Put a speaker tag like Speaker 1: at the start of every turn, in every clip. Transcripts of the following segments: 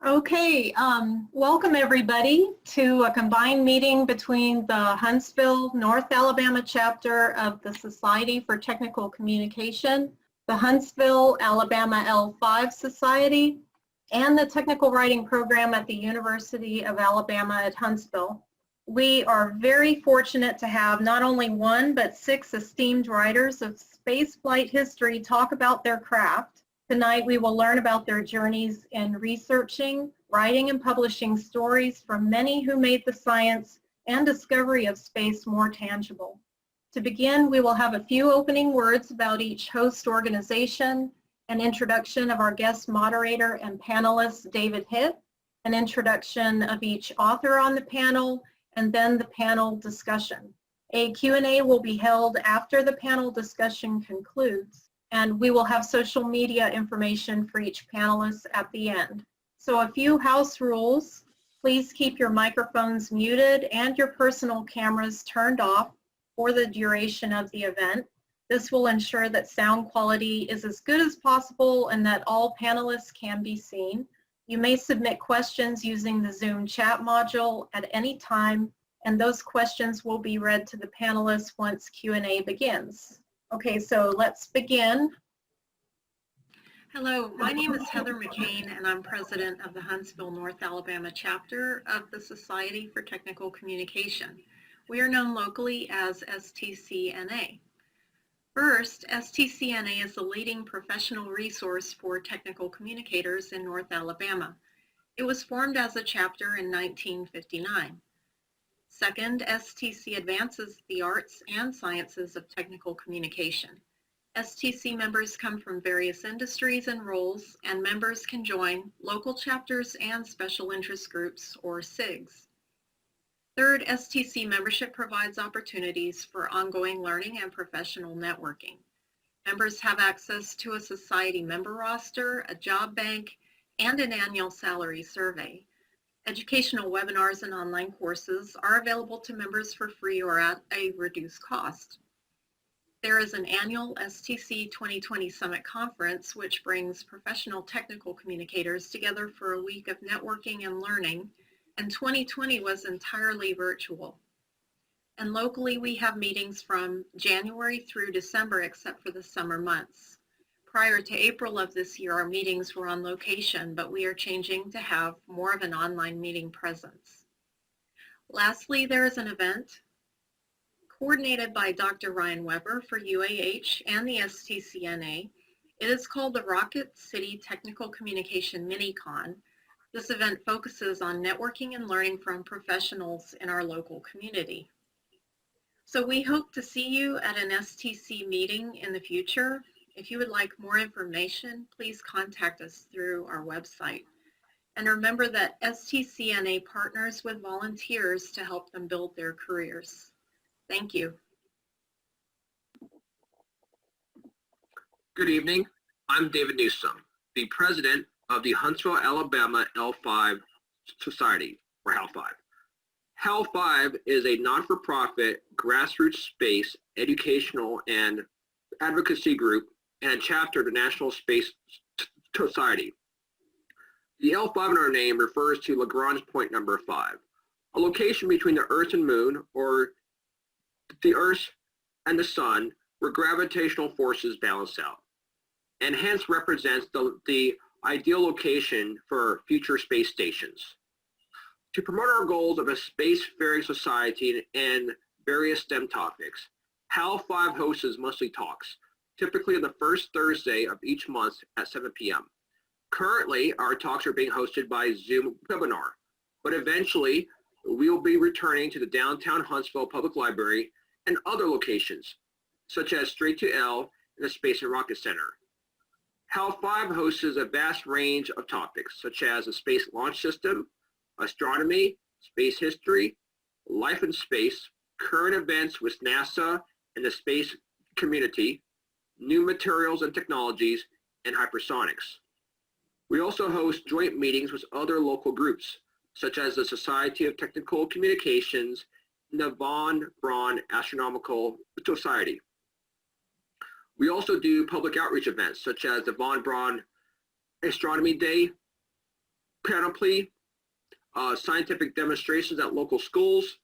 Speaker 1: Okay, welcome everybody to a combined meeting between the Huntsville, North Alabama chapter of the Society for Technical Communication, the Huntsville, Alabama L5 Society, and the Technical Writing Program at the University of Alabama at Huntsville. We are very fortunate to have not only one, but 6 esteemed writers of spaceflight history talk about their craft. Tonight, we will learn about their journeys in researching, writing, and publishing stories from many who made the science and discovery of space more tangible. To begin, we will have a few opening words about each host organization, an introduction of our guest moderator and panelist, David Hitt, an introduction of each author on the panel, and then the panel discussion. A Q&A will be held after the panel discussion concludes, and we will have social media information for each panelist at the end. So a few house rules: please keep your microphones muted and your personal cameras turned off for the duration of the event. This will ensure that sound quality is as good as possible and that all panelists can be seen. You may submit questions using the Zoom chat module at any time, and those questions will be read to the panelists once Q&A begins. Okay, so let's begin. Hello, my name is Heather McCain, and I'm president of the Huntsville, North Alabama chapter of the Society for Technical Communication. We are known locally as STC-NA. First, STC-NA is the leading professional resource for technical communicators in North Alabama. It was formed as a chapter in 1959. Second, STC advances the arts and sciences of technical communication. STC members come from various industries and roles, and members can join local chapters and special interest groups, or SIGs. Third, STC membership provides opportunities for ongoing learning and professional networking. Members have access to a society member roster, a job bank, and an annual salary survey. Educational webinars and online courses are available to members for free or at a reduced cost. There is an annual STC 2020 Summit Conference, which brings professional technical communicators together for a week of networking and learning, and 2020 was entirely virtual. And locally, we have meetings from January through December, except for the summer months. Prior to April of this year, our meetings were on location, but we are changing to have more of an online meeting presence. Lastly, there is an event coordinated by Dr. Ryan Weber for UAH and the STC-NA. It is called the Rocket City Technical Communication Mini-Con. This event focuses on networking and learning from professionals in our local community. So we hope to see you at an STC meeting in the future. If you would like more information, please contact us through our website. And remember that STC-NA partners with volunteers to help them build their careers. Thank you.
Speaker 2: Good evening. I'm David Newsom, the president of the Huntsville, Alabama L5 Society, or HAL5. HAL5 is a non-for-profit grassroots space educational and advocacy group and a chapter of the National Space Society. The L5 in our name refers to Lagrange point number 5, a location between the Earth and Moon, or the Earth and the Sun, where gravitational forces balance out, and hence represents the ideal location for future space stations. To promote our goals of a spacefaring society and various STEM topics, HAL5 hosts monthly talks, typically on the first Thursday of each month at 7 p.m. Currently, our talks are being hosted by Zoom webinar, but eventually we will be returning to the downtown Huntsville Public Library and other locations, such as Straight to L and the Space and Rocket Center. HAL5 hosts a vast range of topics, such as the Space Launch System, astronomy, space history, life in space, current events with NASA and the space community, new materials and technologies, and hypersonics. We also host joint meetings with other local groups, such as the Society of Technical Communications and the Von Braun Astronomical Society. We also do public outreach events, such as the Von Braun Astronomy Day, panoply, scientific demonstrations at local schools,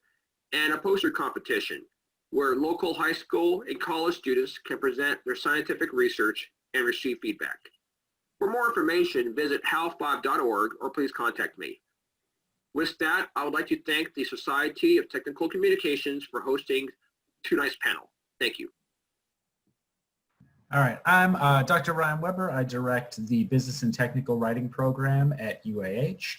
Speaker 2: and a poster competition where local high school and college students can present their scientific research and receive feedback. For more information, visit hal5.org or please contact me. With that, I would like to thank the Society of Technical Communications for hosting tonight's panel. Thank you.
Speaker 3: All right, I'm Dr. Ryan Weber. I direct the Business and Technical Writing program at UAH.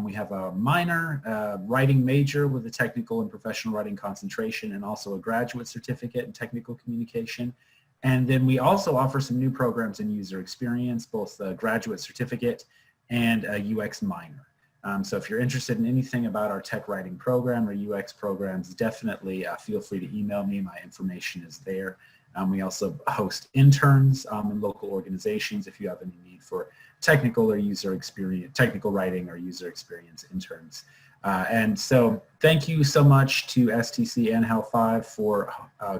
Speaker 3: We have a minor writing major with a technical and professional writing concentration, and also a graduate certificate in technical communication. And then we also offer some new programs in user experience, both a graduate certificate and a UX minor. So if you're interested in anything about our tech writing program or UX programs, definitely feel free to email me. My information is there. We also host interns in local organizations if you have any need for technical or user experience, technical writing or user experience interns. And so thank you so much to STC and HAL5 for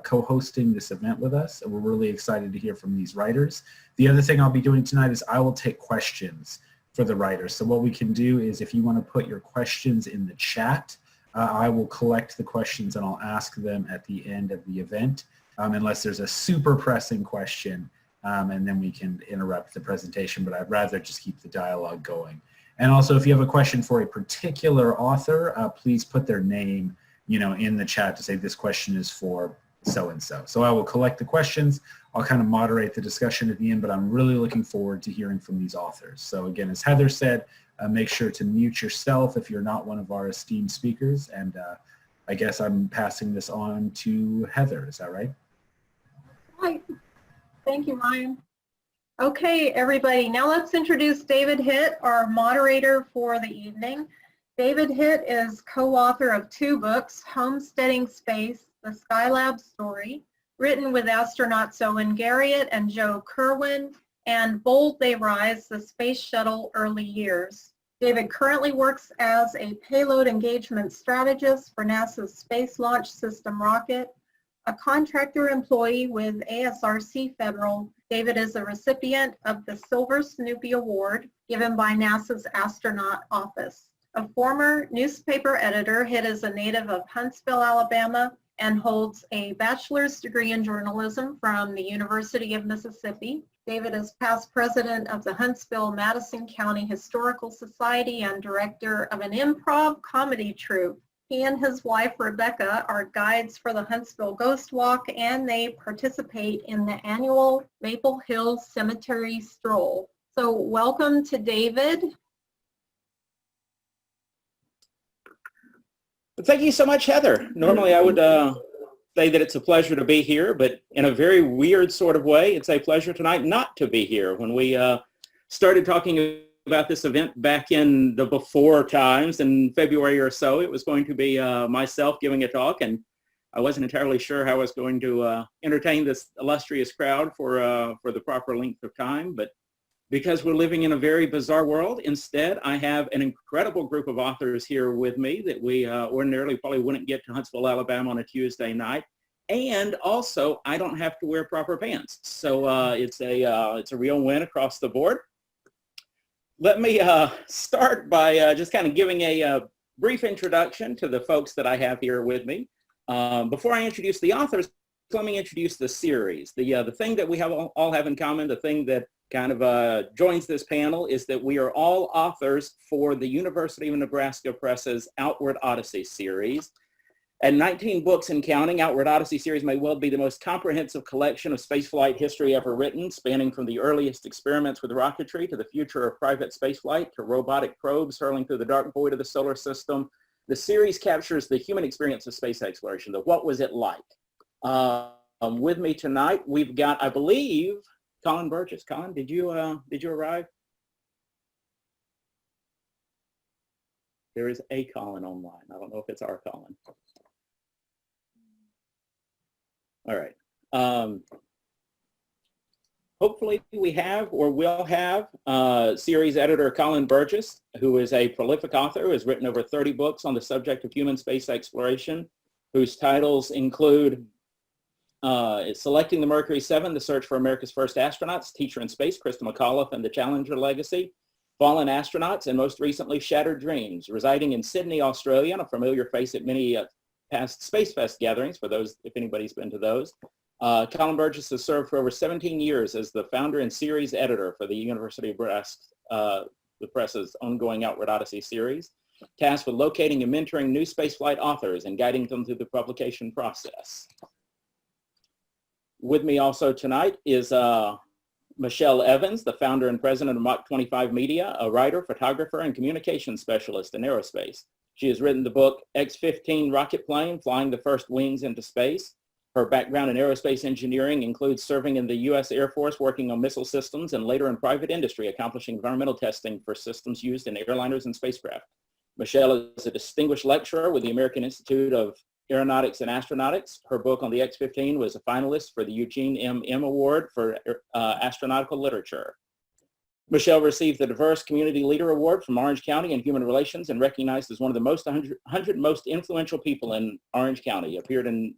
Speaker 3: co-hosting this event with us. We're really excited to hear from these writers. The other thing I'll be doing tonight is I will take questions for the writers. So what we can do is if you want to put your questions in the chat, I will collect the questions and I'll ask them at the end of the event. Unless there's a super pressing question, and then we can interrupt the presentation, but I'd rather just keep the dialogue going. And also, if you have a question for a particular author, please put their name, in the chat to say this question is for so-and-so. So I will collect the questions. I'll kind of moderate the discussion at the end, but I'm really looking forward to hearing from these authors. So again, as Heather said, make sure to mute yourself if you're not one of our esteemed speakers. And I guess I'm passing this on to Heather. Is that right?
Speaker 1: Hi. Thank you, Ryan. Okay, everybody, now let's introduce David Hitt, our moderator for the evening. David Hitt is co-author of 2 books, Homesteading Space, The Skylab Story, written with astronauts Owen Garriott and Joe Kerwin, and Bold They Rise, The Space Shuttle Early Years. David currently works as a payload engagement strategist for NASA's Space Launch System rocket, a contractor employee with ASRC Federal. David is a recipient of the Silver Snoopy Award given by NASA's Astronaut Office. A former newspaper editor, Hitt is a native of Huntsville, Alabama, and holds a bachelor's degree in journalism from the University of Mississippi. David is past president of the Huntsville-Madison County Historical Society and director of an improv comedy troupe. He and his wife, Rebecca, are guides for the Huntsville Ghost Walk, and they participate in the annual Maple Hill Cemetery Stroll. So welcome to David.
Speaker 4: Thank you so much, Heather. Normally I would say that it's a pleasure to be here, but in a very weird sort of way, it's a pleasure tonight not to be here. When we started talking about this event back in the before times in February or so, it was going to be myself giving a talk, and I wasn't entirely sure how I was going to entertain this illustrious crowd for the proper length of time, but because we're living in a very bizarre world, instead I have an incredible group of authors here with me that we ordinarily probably wouldn't get to Huntsville, Alabama on a Tuesday night. And also, I don't have to wear proper pants. So it's a real win across the board. Let me start by just kind of giving a brief introduction to the folks that I have here with me. Before I introduce the authors, let me introduce the series. The thing that we all have in common, the thing that kind of joins this panel, is that we are all authors for the University of Nebraska Press's Outward Odyssey series. At 19 books and counting, Outward Odyssey series may well be the most comprehensive collection of spaceflight history ever written, spanning from the earliest experiments with rocketry to the future of private spaceflight to robotic probes hurling through the dark void of the solar system. The series captures the human experience of space exploration, the what was it like. With me tonight, we've got, I believe, Colin Burgess. Colin, did you arrive? There is a Colin online. I don't know if it's our Colin. All right. Hopefully we have or will have series editor Colin Burgess, who is a prolific author who has written over 30 books on the subject of human space exploration, whose titles include Selecting the Mercury 7, The Search for America's First Astronauts, Teacher in Space, Krista McAuliffe and the Challenger Legacy, Fallen Astronauts, and most recently Shattered Dreams, residing in Sydney, Australia, and a familiar face at many past Space Fest gatherings, for those, if anybody's been to those. Colin Burgess has served for over 17 years as the founder and series editor for the University of Brest, the press's ongoing Outward Odyssey series, tasked with locating and mentoring new spaceflight authors and guiding them through the publication process. With me also tonight is Michelle Evans, the founder and president of Mach 25 Media, a writer, photographer, and communications specialist in aerospace. She has written the book X-15 Rocket Plane, Flying the First Wings into Space. Her background in aerospace engineering includes serving in the U.S. Air Force, working on missile systems, and later in private industry, accomplishing environmental testing for systems used in airliners and spacecraft. Michelle is a distinguished lecturer with the American Institute of Aeronautics and Astronautics. Her book on the X-15 was a finalist for the Eugene M. Award for Astronautical Literature. Michelle received the Diverse Community Leader Award from Orange County in Human Relations and recognized as one of the 100 most influential people in Orange County.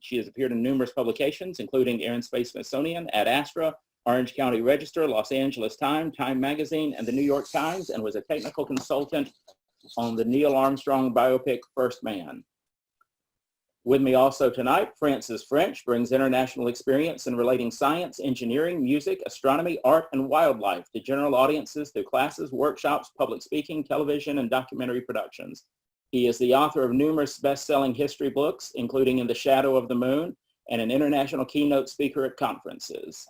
Speaker 4: She has appeared in numerous publications, including Air and Space Smithsonian, Ad Astra, Orange County Register, Los Angeles Times, Time Magazine, and the New York Times, and was a technical consultant on the Neil Armstrong biopic First Man. With me also tonight, Frances French brings international experience in relating science, engineering, music, astronomy, art, and wildlife to general audiences through classes, workshops, public speaking, television, and documentary productions. He is the author of numerous best-selling history books, including In the Shadow of the Moon, and an international keynote speaker at conferences.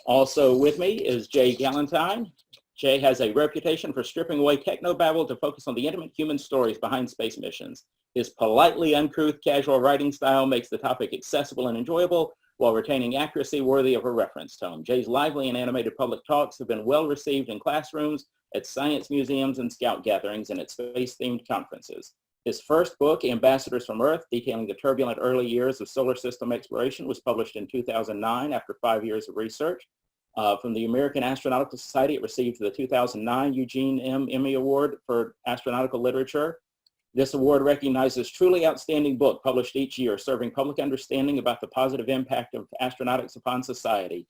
Speaker 4: Also with me is Jay Galantine. Jay has a reputation for stripping away technobabble to focus on the intimate human stories behind space missions. His politely uncouth, casual writing style makes the topic accessible and enjoyable while retaining accuracy worthy of a reference tone. Jay's lively and animated public talks have been well received in classrooms, at science museums, and scout gatherings, and at space-themed conferences. His first book, Ambassadors from Earth, detailing the turbulent early years of solar system exploration, was published in 2009 after 5 years of research. From the American Astronautical Society, it received the 2009 Eugene M. Emmy Award for Astronautical Literature. This award recognizes truly outstanding book published each year, serving public understanding about the positive impact of astronautics upon society.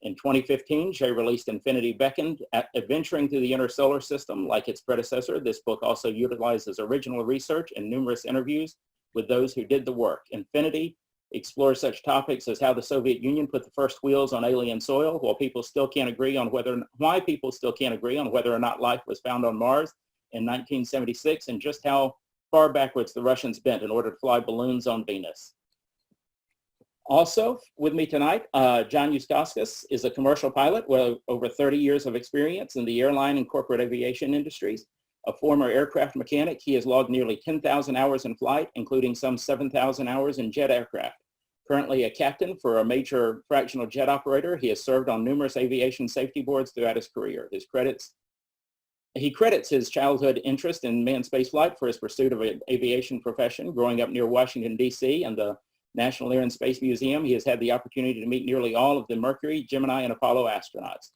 Speaker 4: In 2015, Jay released Infinity Beckoned, adventuring through the inner solar system. Like its predecessor, this book also utilizes original research and numerous interviews with those who did the work. Infinity explores such topics as how the Soviet Union put the first wheels on alien soil, why people still can't agree on whether or not life was found on Mars in 1976, and just how far backwards the Russians bent in order to fly balloons on Venus. Also with me tonight, John Eustauskas is a commercial pilot with over 30 years of experience in the airline and corporate aviation industries. A former aircraft mechanic, he has logged nearly 10,000 hours in flight, including some 7,000 hours in jet aircraft. Currently a captain for a major fractional jet operator, he has served on numerous aviation safety boards throughout his career. He credits his childhood interest in manned spaceflight for his pursuit of an aviation profession. Growing up near Washington, D.C. and the National Air and Space Museum, he has had the opportunity to meet nearly all of the Mercury, Gemini, and Apollo astronauts.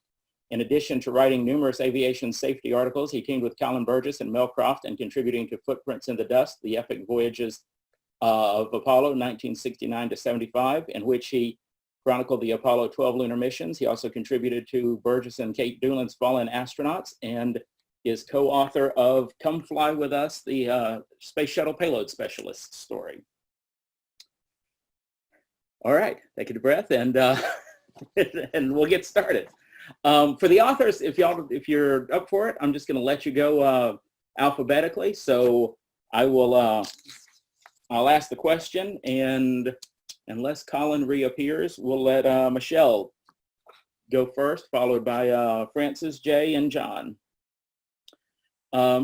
Speaker 4: In addition to writing numerous aviation safety articles, he teamed with Colin Burgess and Mel Croft and contributing to Footprints in the Dust, the epic voyages of Apollo 1969 to 75, in which he chronicled the Apollo 12 lunar missions. He also contributed to Burgess and Kate Doolan's Fallen Astronauts and is co-author of Come Fly With Us, the Space Shuttle Payload Specialist story. All right, take a deep breath and and we'll get started. For the authors, if you're up for it, I'm just going to let you go alphabetically. So I will, I'll ask the question, and unless Colin reappears, we'll let Michelle go first, followed by Francis, Jay, and John.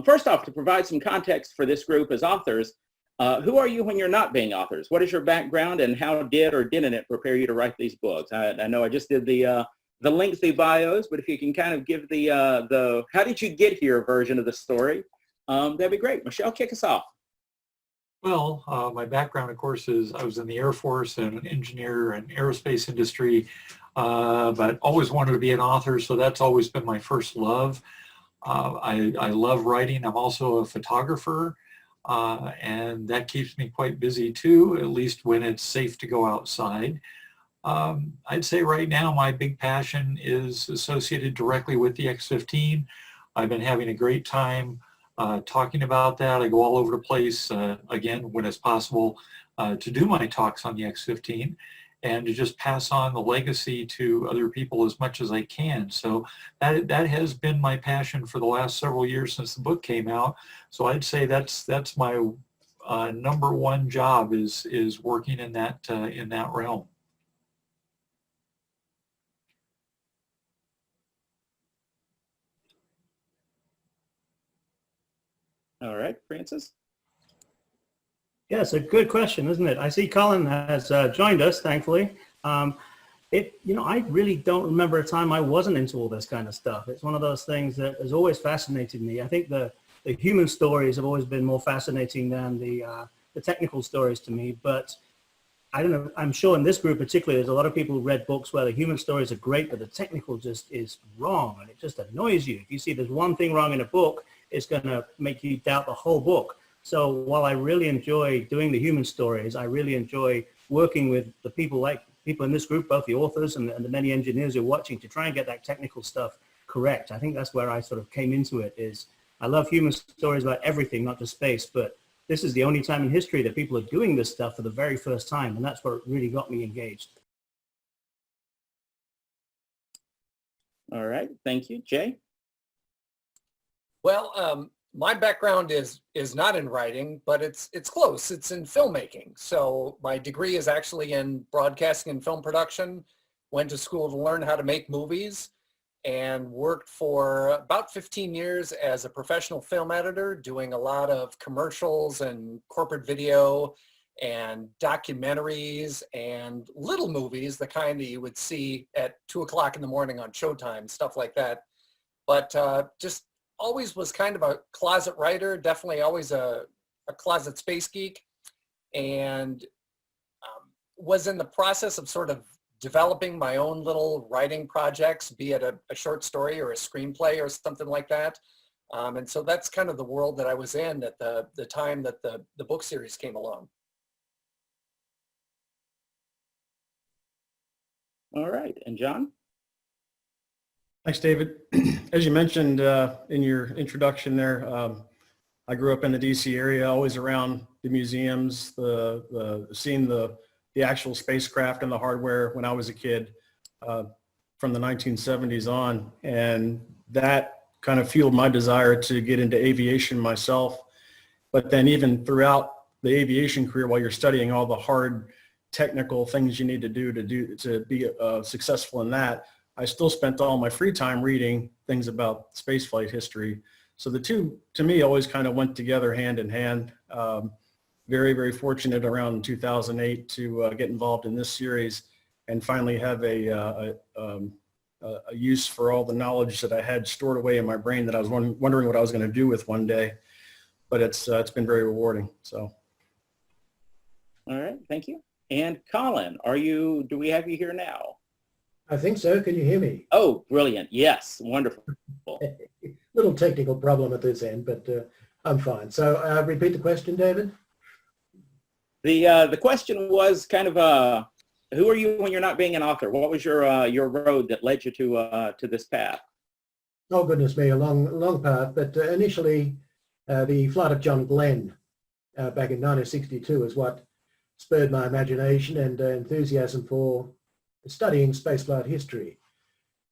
Speaker 4: First off, to provide some context for this group as authors, who are you when you're not being authors? What is your background, and how did or didn't it prepare you to write these books? I know I just did the lengthy bios, but if you can kind of give the how did you get here version of the story, that'd be great. Michelle, kick us off.
Speaker 5: Well, my background, of course, is I was in the Air Force and an engineer and aerospace industry, but always wanted to be an author, so that's always been my first love. I love writing. I'm also a photographer, and that keeps me quite busy too, at least when it's safe to go outside. I'd say right now my big passion is associated directly with the X-15. I've been having a great time talking about that. I go all over the place, again, when it's possible, to do my talks on the X15 and to just pass on the legacy to other people as much as I can. So that has been my passion for the last several years since the book came out. So I'd say that's my number one job is working in that realm.
Speaker 4: All right, Francis.
Speaker 6: Yeah, it's a good question, isn't it? I see Colin has joined us, thankfully. I really don't remember a time I wasn't into all this kind of stuff. It's one of those things that has always fascinated me. I think the human stories have always been more fascinating than the technical stories to me. But I don't know, I'm sure in this group particularly, there's a lot of people who read books where the human stories are great, but the technical just is wrong, and it just annoys you. If you see there's one thing wrong in a book, it's going to make you doubt the whole book. So while I really enjoy doing the human stories, I really enjoy working with the people in this group, both the authors and the many engineers who are watching, to try and get that technical stuff correct. I think that's where I sort of came into it. Is I love human stories about everything, not just space, but this is the only time in history that people are doing this stuff for the very first time, and that's what really got me engaged.
Speaker 4: All right, thank you. Jay?
Speaker 7: Well, my background is not in writing, but it's close. It's in filmmaking. So my degree is actually in broadcasting and film production. Went to school to learn how to make movies and worked for about 15 years as a professional film editor, doing a lot of commercials and corporate video and documentaries and little movies, the kind that you would see at 2 o'clock in the morning on Showtime, stuff like that. But just always was kind of a closet writer, definitely always a closet space geek, and was in the process of sort of developing my own little writing projects, be it a short story or a screenplay or something like that. And so that's kind of the world that I was in at the time that the book series came along.
Speaker 4: All right, and John?
Speaker 8: Thanks, David. As you mentioned in your introduction there, I grew up in the DC area, always around the museums, seeing the actual spacecraft and the hardware when I was a kid from the 1970s on. And that kind of fueled my desire to get into aviation myself. But then even throughout the aviation career, while you're studying all the hard technical things you need to do to be successful in that, I still spent all my free time reading things about spaceflight history. So the two, to me, always kind of went together hand in hand. Very, very fortunate around 2008 to get involved in this series and finally have a use for all the knowledge that I had stored away in my brain that I was wondering what I was going to do with one day. But it's been very rewarding. So.
Speaker 4: All right, thank you. And Colin, do we have you here now?
Speaker 9: I think so. Can you hear me?
Speaker 4: Oh, brilliant. Yes, wonderful.
Speaker 9: Little technical problem at this end, but I'm fine. So repeat the question, David.
Speaker 4: The question was kind of, who are you when you're not being an author? What was your road that led you to this path?
Speaker 9: Oh, goodness me, a long path. But initially, the flight of John Glenn back in 1962 is what spurred my imagination and enthusiasm for studying spaceflight history.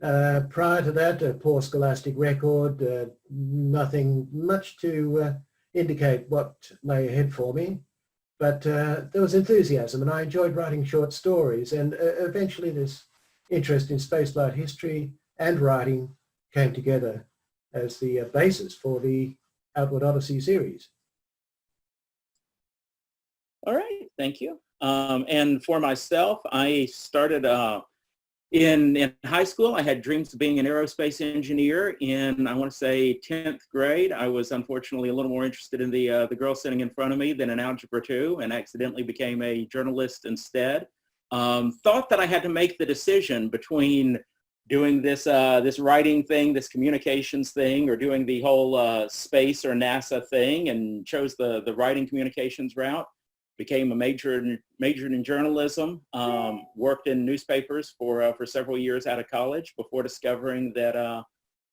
Speaker 9: Prior to that, a poor scholastic record, nothing much to indicate what lay ahead for me. But there was enthusiasm, and I enjoyed writing short stories. And eventually this interest in spaceflight history and writing came together as the basis for the Outward Odyssey series.
Speaker 4: All right, thank you. And for myself, I started in high school. I had dreams of being an aerospace engineer. In, I want to say, 10th grade, I was unfortunately a little more interested in the girl sitting in front of me than in Algebra 2, and accidentally became a journalist instead. Thought that I had to make the decision between doing this writing thing, this communications thing, or doing the whole space or NASA thing, and chose the writing communications route. Became a majored in journalism, worked in newspapers for several years out of college before discovering that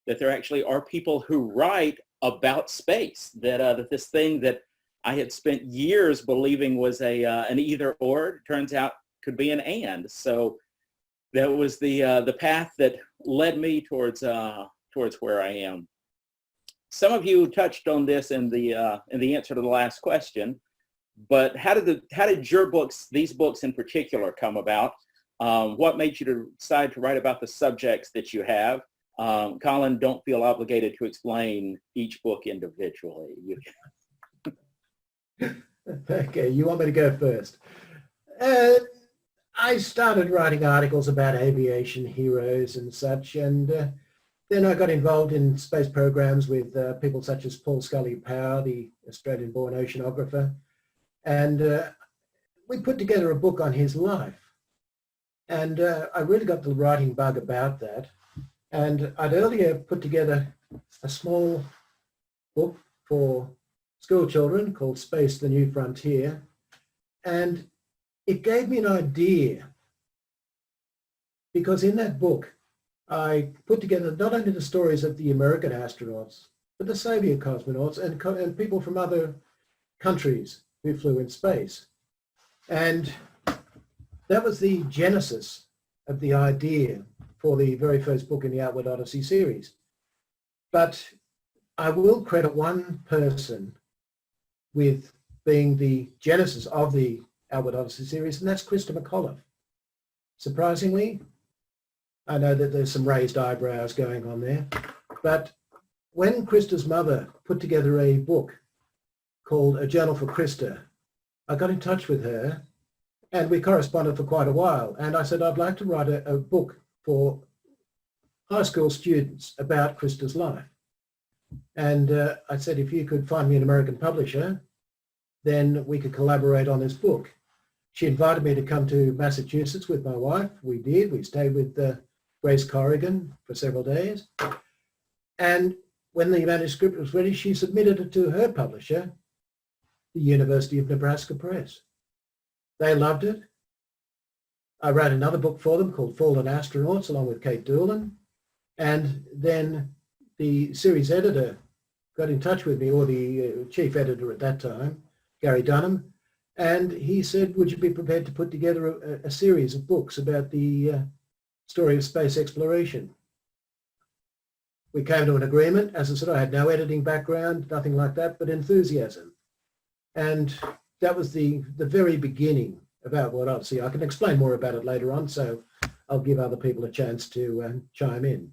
Speaker 4: that there actually are people who write about space, that this thing that I had spent years believing was an either or, turns out could be an and. So that was the path that led me towards where I am. Some of you touched on this in the answer to the last question, but how did your books, these books in particular, come about? What made you to decide to write about the subjects that you have? Colin, don't feel obligated to explain each book individually.
Speaker 9: Okay, you want me to go first? I started writing articles about aviation heroes and such, and then I got involved in space programs with people such as Paul Scully-Power, the Australian-born oceanographer, and we put together a book on his life. And I really got the writing bug about that. And I'd earlier put together a small book for school children called Space, the New Frontier. And it gave me an idea, because in that book, I put together not only the stories of the American astronauts, but the Soviet cosmonauts and people from other countries who flew in space. And that was the genesis of the idea for the very first book in the Outward Odyssey series. But I will credit one person with being the genesis of the Outward Odyssey series, and that's Krista McAuliffe. Surprisingly, I know that there's some raised eyebrows going on there, but when Krista's mother put together a book called A Journal for Krista, I got in touch with her and we corresponded for quite a while. And I said, I'd like to write a book for high school students about Krista's life. And I said, if you could find me an American publisher, then we could collaborate on this book. She invited me to come to Massachusetts with my wife. We did. We stayed with Grace Corrigan for several days. And when the manuscript was ready, she submitted it to her publisher, the University of Nebraska Press. They loved it. I wrote another book for them called Fallen Astronauts, along with Kate Doolan. And then the series editor got in touch with me, or the chief editor at that time, Gary Dunham, and he said, would you be prepared to put together a series of books about the story of space exploration? We came to an agreement. As I said, I had no editing background, nothing like that, but enthusiasm. And that was the very beginning of Outward Odyssey. I can explain more about it later on, so I'll give other people a chance to chime in.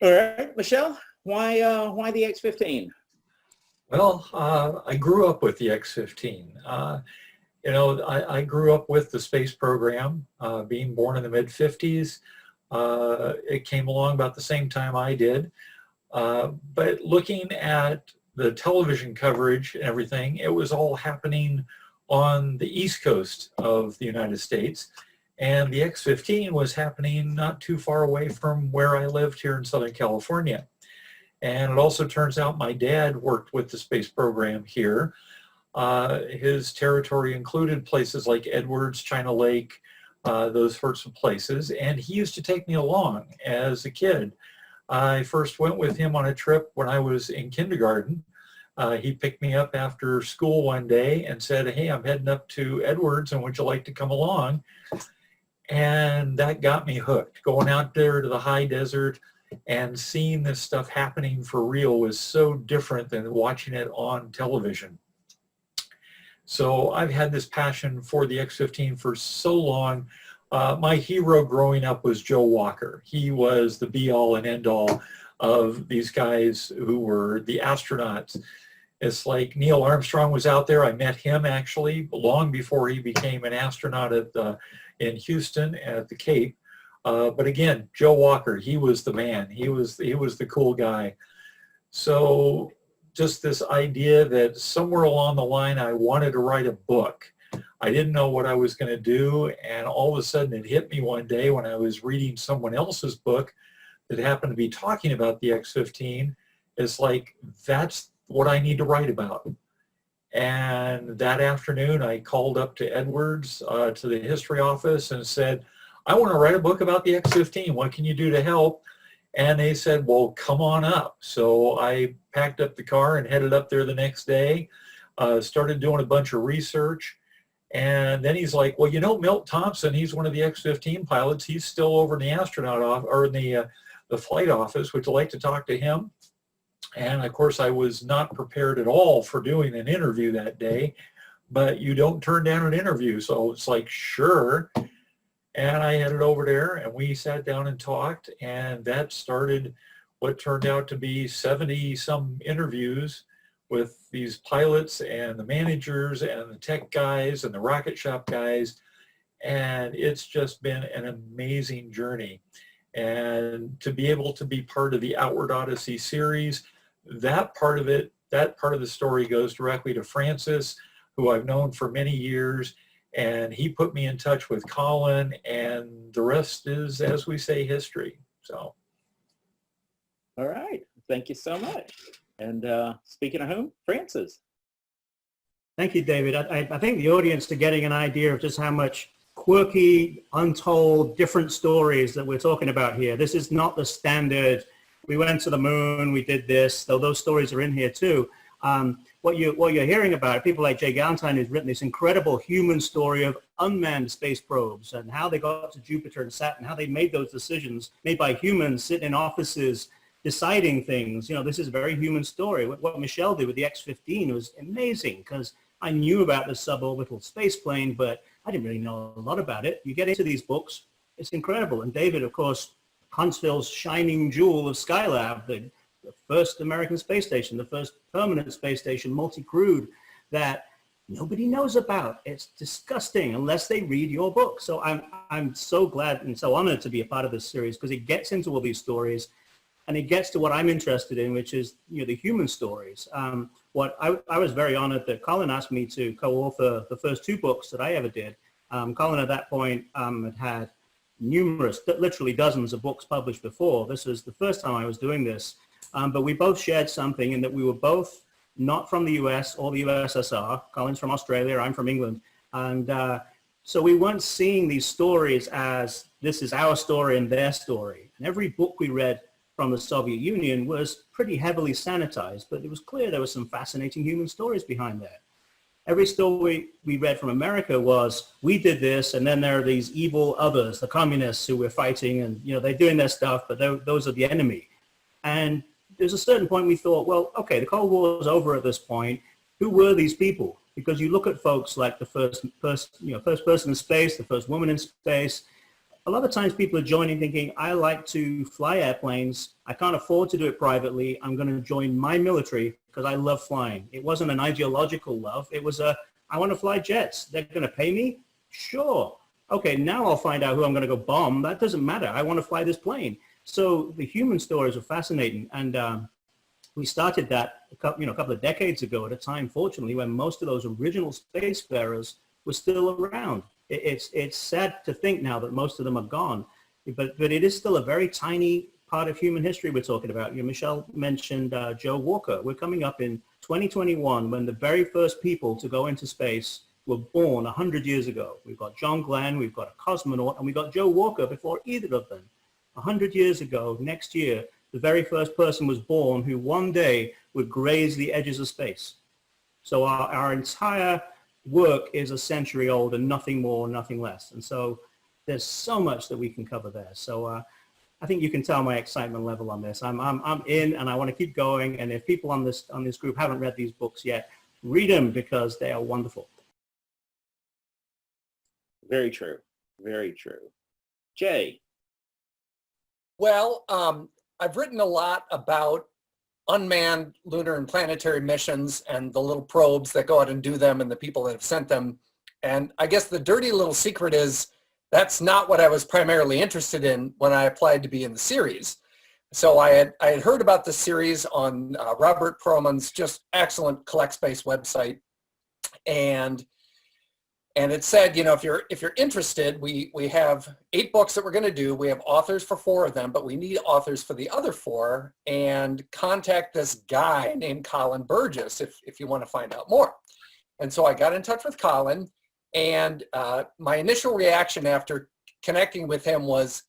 Speaker 4: All right, Michelle, why the X-15?
Speaker 5: Well, I grew up with the X-15. You know, I grew up with the space program, being born in the mid-50s. It came along about the same time I did. But looking at the television coverage and everything, it was all happening on the East Coast of the United States. And the X-15 was happening not too far away from where I lived here in Southern California. And it also turns out my dad worked with the space program here. His territory included places like Edwards, China Lake, those sorts of places. And he used to take me along as a kid. I first went with him on a trip when I was in kindergarten. He picked me up after school one day and said, hey, I'm heading up to Edwards and would you like to come along? And that got me hooked. Going out there to the high desert and seeing this stuff happening for real was so different than watching it on television. So I've had this passion for the X-15 for so long. My hero growing up was Joe Walker. He was the be-all and end-all of these guys who were the astronauts. It's like Neil Armstrong was out there. I met him actually long before he became an astronaut in Houston at the Cape. But again, Joe Walker, he was the man. He was the cool guy. So just this idea that somewhere along the line I wanted to write a book. I didn't know what I was going to do, and all of a sudden it hit me one day when I was reading someone else's book that happened to be talking about the X-15. It's like, that's what I need to write about. And that afternoon I called up to Edwards, to the history office, and said, I want to write a book about the X-15. What can you do to help? And they said, well, come on up. So I packed up the car and headed up there the next day, started doing a bunch of research. And then he's like, well, you know, Milt Thompson, he's one of the X-15 pilots. He's still over in the astronaut or in the flight office. Would you like to talk to him? And of course, I was not prepared at all for doing an interview that day, but you don't turn down an interview. So it's like, sure. And I headed over there and we sat down and talked, and that started what turned out to be 70 some interviews with these pilots and the managers and the tech guys and the rocket shop guys. And it's just been an amazing journey. And to be able to be part of the Outward Odyssey series, that part of it, that part of the story goes directly to Francis, who I've known for many years. And he put me in touch with Colin, and the rest is, as we say, history. So.
Speaker 4: All right. Thank you so much. And speaking of whom, Francis.
Speaker 6: Thank you, David. I think the audience are getting an idea of just how much quirky, untold, different stories that we're talking about here. This is not the standard, we went to the moon, we did this, though those stories are in here too. What you're hearing about, people like Jay Galantine, who's written this incredible human story of unmanned space probes and how they got to Jupiter and Saturn, how they made those decisions made by humans sitting in offices deciding things. You know, this is a very human story. What Michelle did with the X-15 was amazing, because I knew about the suborbital space plane, but I didn't really know a lot about it. You get into these books, it's incredible. And David, of course, Huntsville's shining jewel of Skylab, the first American space station, the first permanent space station, multi-crewed, that nobody knows about. It's disgusting unless they read your book. So I'm so glad and so honored to be a part of this series, because it gets into all these stories. And it gets to what I'm interested in, which is, you know, the human stories. What I was very honored that Colin asked me to co-author the first two books that I ever did. Colin at that point had numerous, literally dozens of books published before. This was the first time I was doing this. But we both shared something in that we were both not from the US or the USSR. Colin's from Australia, I'm from England. And so we weren't seeing these stories as this is our story and their story. And every book we read from the Soviet Union was pretty heavily sanitized, but it was clear there were some fascinating human stories behind there. Every story we read from America was, we did this, and then there are these evil others, the communists who we're fighting, and you know they're doing their stuff, but those are the enemy. And there's a certain point we thought, well, okay, the Cold War is over at this point. Who were these people? Because you look at folks like the first person in space, the first woman in space. A lot of times people are joining thinking, I like to fly airplanes. I can't afford to do it privately. I'm going to join my military because I love flying. It wasn't an ideological love. It was I want to fly jets. They're going to pay me? Sure. Okay, now I'll find out who I'm going to go bomb. That doesn't matter. I want to fly this plane. So the human stories are fascinating. And we started that a couple of decades ago at a time, fortunately, when most of those original spacefarers were still around. It's sad to think now that most of them are gone, but it is still a very tiny part of human history we're talking about. Michelle mentioned Joe Walker. We're coming up in 2021 when the very first people to go into space were born 100 years ago. We've got John Glenn, we've got a cosmonaut, and we've got Joe Walker before either of them. 100 years ago, next year, the very first person was born who one day would graze the edges of space. So our entire work is a century old and nothing more, nothing less. And so there's so much that we can cover there. So I think you can tell my excitement level on this. I'm in and I want to keep going. And if people on this group haven't read these books yet, read them because they are wonderful.
Speaker 4: Very true. Very true. Jay.
Speaker 7: Well, I've written a lot about unmanned lunar and planetary missions and the little probes that go out and do them and the people that have sent them. And I guess the dirty little secret is that's not what I was primarily interested in when I applied to be in the series. So I had heard about the series on Robert Perlman's just excellent Collect Space website. And it said, you know, if you're interested, we have 8 books that we're going to do. We have authors for 4 of them, but we need authors for the other 4. And contact this guy named Colin Burgess if you want to find out more. And so I got in touch with Colin, and my initial reaction after connecting with him was,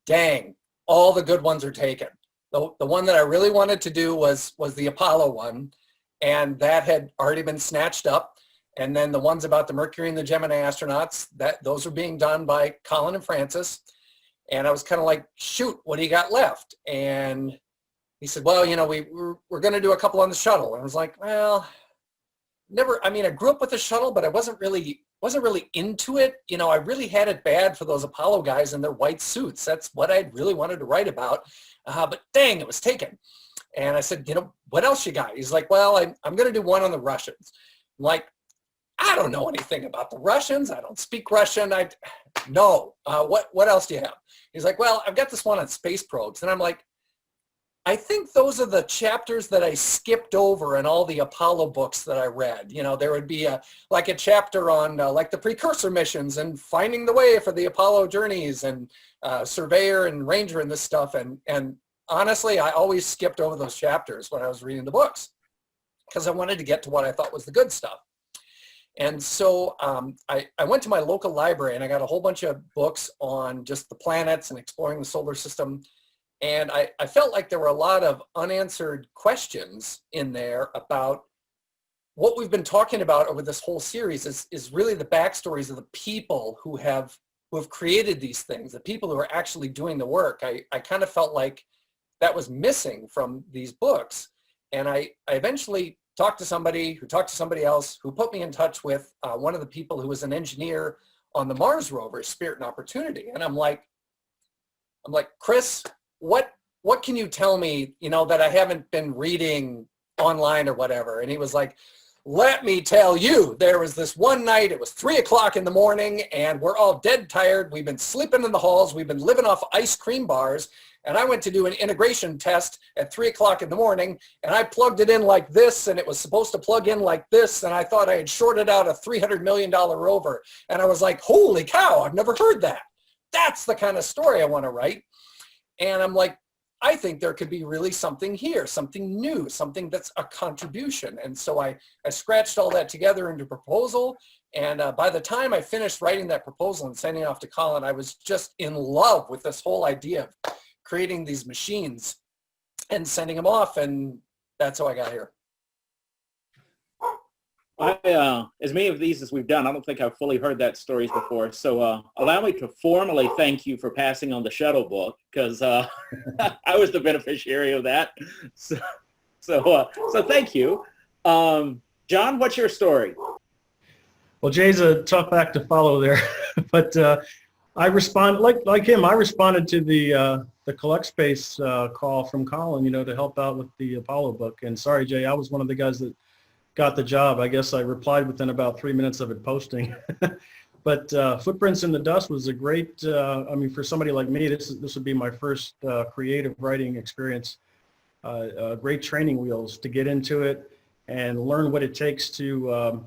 Speaker 7: dang, all the good ones are taken. The one that I really wanted to do was the Apollo one, and that had already been snatched up. And then the ones about the Mercury and the Gemini astronauts, those are being done by Colin and Francis. And I was kind of like, shoot, what do you got left? And he said, well, you know, we're going to do a couple on the shuttle. And I was like, well, I grew up with the shuttle, but I wasn't really into it. You know, I really had it bad for those Apollo guys in their white suits. That's what I really wanted to write about. But dang, it was taken. And I said, you know, what else you got? He's like, well, I'm going to do one on the Russians. I'm like, I don't know anything about the Russians. I don't speak Russian. No. What else do you have? He's like, well, I've got this one on space probes. And I'm like, I think those are the chapters that I skipped over in all the Apollo books that I read. You know, there would be a chapter on like the precursor missions and finding the way for the Apollo journeys and Surveyor and Ranger and this stuff. And honestly, I always skipped over those chapters when I was reading the books because I wanted to get to what I thought was the good stuff. And so I went to my local library and I got a whole bunch of books on just the planets and exploring the solar system. And I felt like there were a lot of unanswered questions in there about what we've been talking about over this whole series is really the backstories of the people who have created these things, the people who are actually doing the work. I kind of felt like that was missing from these books. And I eventually talked to somebody who talked to somebody else who put me in touch with one of the people who was an engineer on the Mars rover, Spirit and Opportunity. And I'm like, Chris, what can you tell me, you know, that I haven't been reading online or whatever? And he was like, let me tell you, there was this one night, it was 3 o'clock in the morning and we're all dead tired. We've been sleeping in the halls. We've been living off ice cream bars. And I went to do an integration test at 3 o'clock in the morning and I plugged it in like this and it was supposed to plug in like this. And I thought I had shorted out a $300 million rover. And I was like, holy cow, I've never heard that. That's the kind of story I want to write. And I'm like, I think there could be really something here, something new, something that's a contribution. And so I scratched all that together into a proposal. And by the time I finished writing that proposal and sending it off to Colin, I was just in love with this whole idea of creating these machines and sending them off. And that's how I got here.
Speaker 4: As many of these as we've done, I don't think I've fully heard that stories before. So allow me to formally thank you for passing on the shuttle book because I was the beneficiary of that. So thank you. John, what's your story?
Speaker 8: Well, Jay's a tough act to follow there, but I respond like him. I responded to the Collect Space call from Colin, you know, to help out with the Apollo book. And sorry, Jay, I was one of the guys that got the job. I guess I replied within about 3 minutes of it posting. But Footprints in the Dust was a great, for somebody like me, this would be my first creative writing experience. Great training wheels to get into it and learn what it takes to,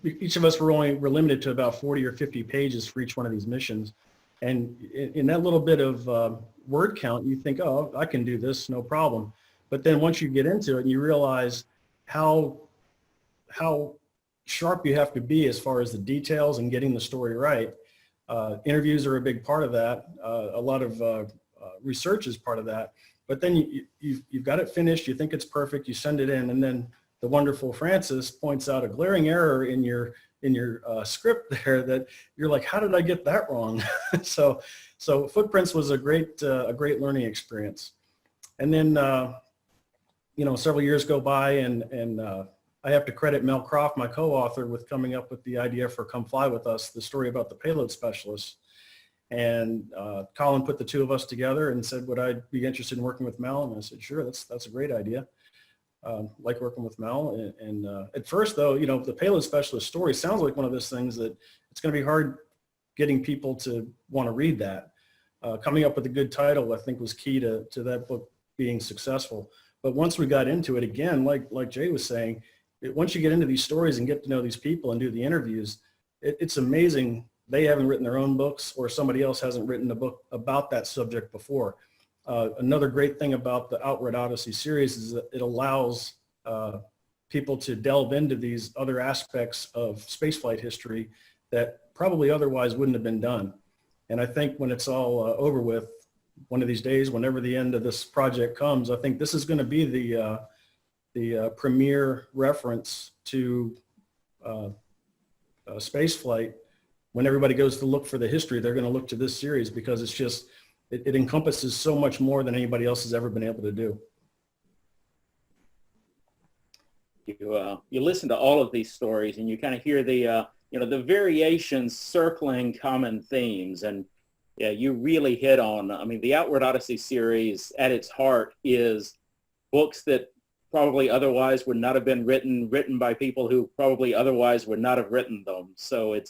Speaker 8: each of us were limited to about 40 or 50 pages for each one of these missions. And in that little bit of word count, you think, oh, I can do this, no problem. But then once you get into it and you realize how sharp you have to be as far as the details and getting the story right. Interviews are a big part of that. A lot of research is part of that. But then you've got it finished. You think it's perfect. You send it in, and then the wonderful Francis points out a glaring error in your script there that you're like, how did I get that wrong? So Footprints was a great learning experience. And then several years go by, and I have to credit Mel Croft, my co-author, with coming up with the idea for Come Fly With Us, the story about the payload specialists. And Colin put the two of us together and said, would I be interested in working with Mel? And I said, sure, that's a great idea. Like working with Mel. And at first, though, the payload specialist story sounds like one of those things that it's going to be hard getting people to want to read that. Coming up with a good title, I think, was key to that book being successful. But once we got into it, again, like Jay was saying, once you get into these stories and get to know these people and do the interviews, it's amazing. They haven't written their own books, or somebody else hasn't written a book about that subject before. Another great thing about the Outward Odyssey series is that it allows people to delve into these other aspects of spaceflight history that probably otherwise wouldn't have been done. And I think when it's all over with, one of these days, whenever the end of this project comes, I think this is going to be the premier reference to space flight. When everybody goes to look for the history, they're going to look to this series because it's just, it encompasses so much more than anybody else has ever been able to do.
Speaker 4: You listen to all of these stories and you kind of hear the the variations circling common themes, and yeah, you really hit on. I mean, the Outward Odyssey series at its heart is books that probably otherwise would not have been written by people who probably otherwise would not have written them. So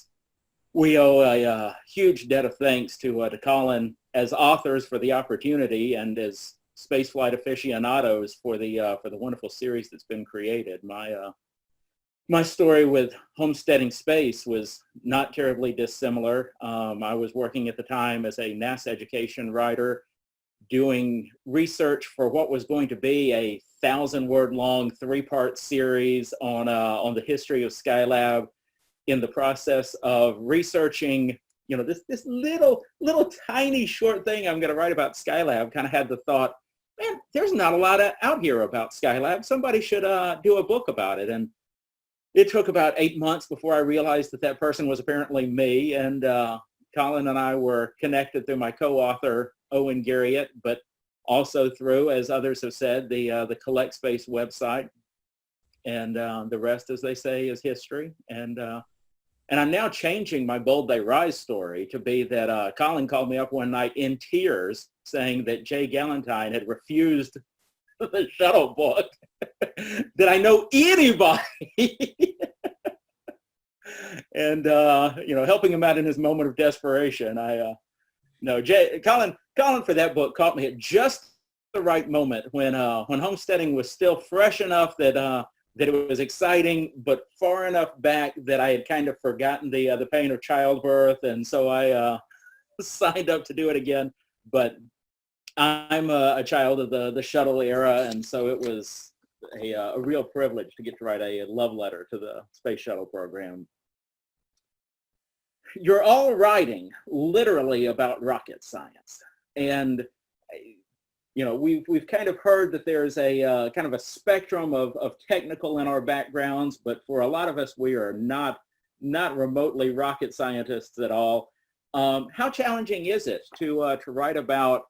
Speaker 4: we owe a huge debt of thanks to Colin as authors for the opportunity, and as spaceflight aficionados for the wonderful series that's been created. My story with homesteading space was not terribly dissimilar. I was working at the time as a NASA education writer, doing research for what was going to be a 1,000-word long 3-part series on the history of Skylab. In the process of researching, this little tiny short thing I'm going to write about Skylab, kind of had the thought, man, there's not a lot out here about Skylab. Somebody should do a book about it. And it took about 8 months before I realized that person was apparently me. And Colin and I were connected through my co-author, Owen Garriott, but also through, as others have said, the Collect Space website. And the rest, as they say, is history. And I'm now changing my Bold They Rise story to be that Colin called me up one night in tears saying that Jay Galantine had refused the shuttle book. Did I know anybody? And, helping him out in his moment of desperation. Colin for that book caught me at just the right moment when homesteading was still fresh enough that it was exciting, but far enough back that I had kind of forgotten the pain of childbirth, and so I signed up to do it again. But I'm a child of the shuttle era, and so it was a real privilege to get to write a love letter to the space shuttle program. You're all writing literally about rocket science, and we've kind of heard that there's a kind of a spectrum of technical in our backgrounds, but for a lot of us, we are not remotely rocket scientists at all. How challenging is it to write about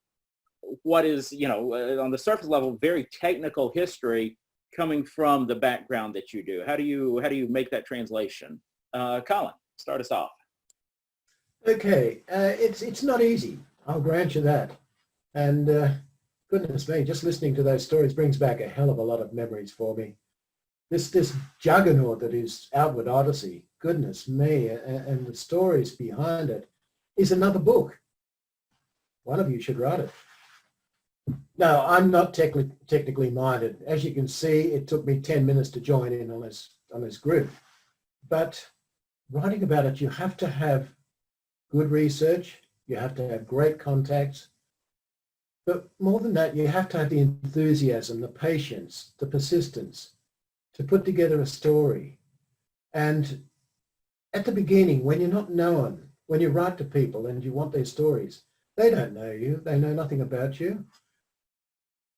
Speaker 4: what is, on the surface level, very technical history coming from the background that you do? How do you make that translation? Colin, start us off.
Speaker 9: Okay, it's not easy. I'll grant you that. And goodness me, just listening to those stories brings back a hell of a lot of memories for me. This juggernaut that is Outward Odyssey, goodness me, and the stories behind it is another book. One of you should write it. No, I'm not technically minded. As you can see, it took me 10 minutes to join in on this group. But writing about it, you have to have good research, you have to have great contacts, but more than that, you have to have the enthusiasm, the patience, the persistence to put together a story. And at the beginning, when you're not known, when you write to people and you want their stories, they don't know you, they know nothing about you.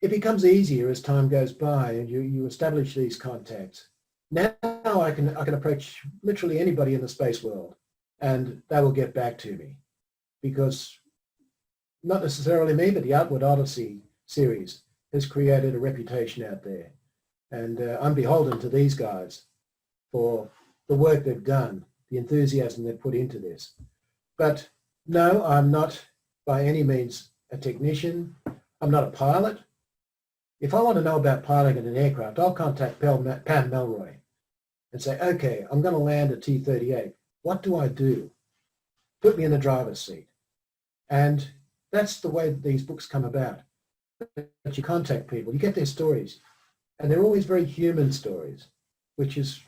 Speaker 9: It becomes easier as time goes by and you establish these contacts. Now I can approach literally anybody in the space world and they will get back to me, because not necessarily me, but the Outward Odyssey series has created a reputation out there. And I'm beholden to these guys for the work they've done, the enthusiasm they've put into this. But no, I'm not by any means a technician. I'm not a pilot. If I want to know about piloting an aircraft, I'll contact Pam Melroy and say, okay, I'm going to land a T-38. What do I do? Put me in the driver's seat. And that's the way that these books come about. That you contact people, you get their stories, and they're always very human stories, which is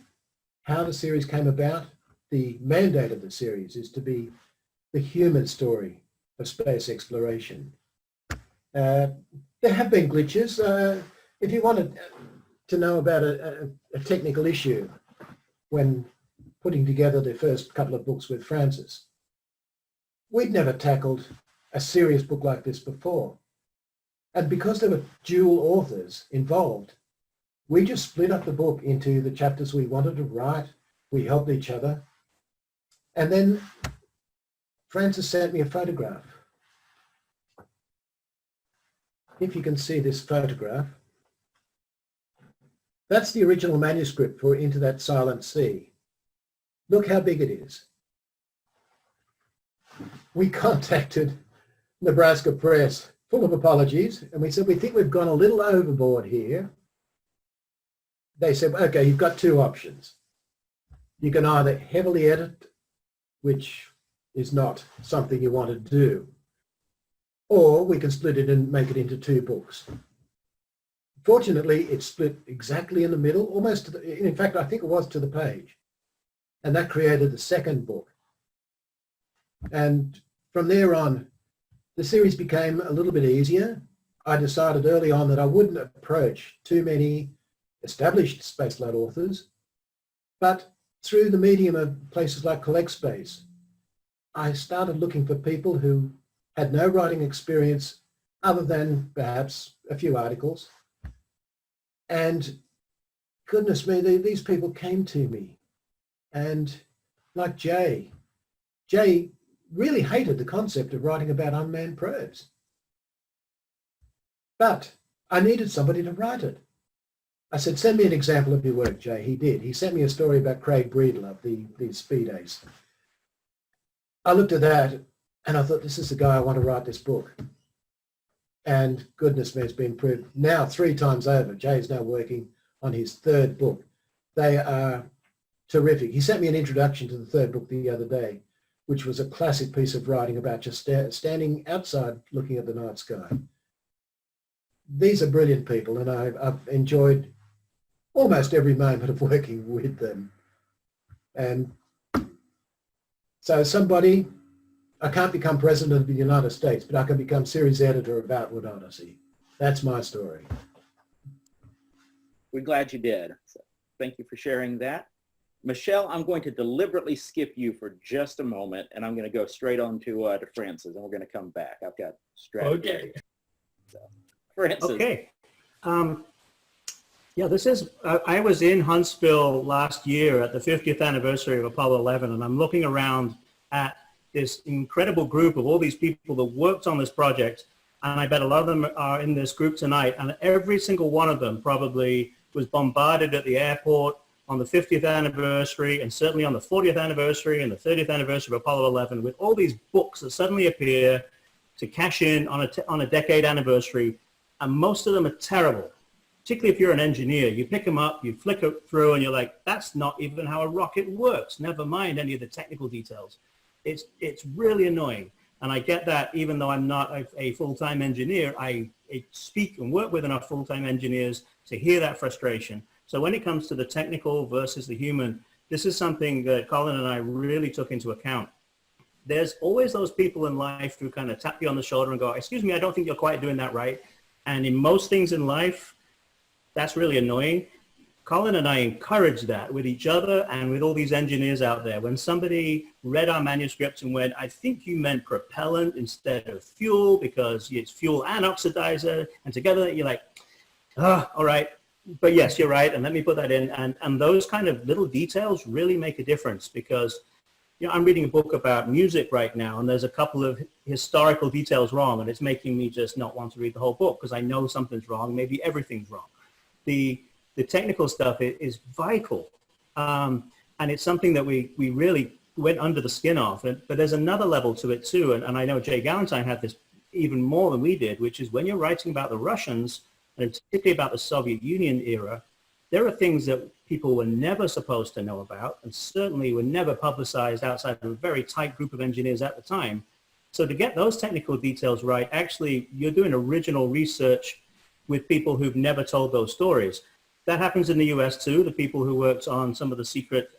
Speaker 9: how the series came about. The mandate of the series is to be the human story of space exploration. There have been glitches. If you wanted to know about a technical issue when putting together the first couple of books with Francis, we'd never tackled a serious book like this before. And because there were dual authors involved, we just split up the book into the chapters we wanted to write. We helped each other. And then Francis sent me a photograph. If you can see this photograph, that's the original manuscript for Into That Silent Sea. Look how big it is. We contacted Nebraska Press, full of apologies, and we said, we think we've gone a little overboard here. They said, okay, you've got two options. You can either heavily edit, which is not something you want to do, or we can split it and make it into two books. Fortunately, it's split exactly in the middle, almost to the, in fact, I think it was to the page. And that created the second book. And from there on, the series became a little bit easier. I decided early on that I wouldn't approach too many established spaceflight authors, but through the medium of places like CollectSpace, I started looking for people who had no writing experience other than perhaps a few articles. And goodness me, these people came to me. And like Jay really hated the concept of writing about unmanned probes. But I needed somebody to write it. I said, send me an example of your work, Jay. He did. He sent me a story about Craig Breedlove, the speed ace. I looked at that and I thought, this is the guy I want to write this book. And goodness me, it's been proved now 3 times over. Jay's now working on his third book. They are terrific. He sent me an introduction to the third book the other day, which was a classic piece of writing about just standing outside looking at the night sky. These are brilliant people, and I've enjoyed almost every moment of working with them. And so somebody, I can't become president of the United States, but I can become series editor of Outward Odyssey. That's my story.
Speaker 4: We're glad you did. So thank you for sharing that. Michelle, I'm going to deliberately skip you for just a moment, and I'm going to go straight on to Francis, and we're going to come back. I've got strategy.
Speaker 5: Okay.
Speaker 4: So, Francis.
Speaker 6: Okay. Yeah, this is, I was in Huntsville last year at the 50th anniversary of Apollo 11, and I'm looking around at this incredible group of all these people that worked on this project, and I bet a lot of them are in this group tonight, and every single one of them probably was bombarded at the airport on the 50th anniversary, and certainly on the 40th anniversary and the 30th anniversary of Apollo 11, with all these books that suddenly appear to cash in on a decade anniversary, and most of them are terrible. Particularly if you're an engineer, you pick them up, you flick it through, and you're like, that's not even how a rocket works. Never mind any of the technical details. It's really annoying. And I get that even though I'm not a full-time engineer, I speak and work with enough full-time engineers to hear that frustration. So when it comes to the technical versus the human, this is something that Colin and I really took into account. There's always those people in life who kind of tap you on the shoulder and go, excuse me, I don't think you're quite doing that right. And in most things in life, that's really annoying. Colin and I encourage that with each other and with all these engineers out there. When somebody read our manuscripts and went, I think you meant propellant instead of fuel because it's fuel and oxidizer, and together you're like, all right, but yes, you're right, and let me put that in. And those kind of little details really make a difference because, you know, I'm reading a book about music right now, and there's a couple of historical details wrong, and it's making me just not want to read the whole book because I know something's wrong, maybe everything's wrong. The technical stuff is vital, and it's something that we really went under the skin of. But there's another level to it too, and I know Jay Galantine had this even more than we did, which is when you're writing about the Russians, and particularly about the Soviet Union era, there are things that people were never supposed to know about, and certainly were never publicized outside of a very tight group of engineers at the time. So to get those technical details right, actually, you're doing original research with people who've never told those stories. That happens in the US too. The people who worked on some of the secret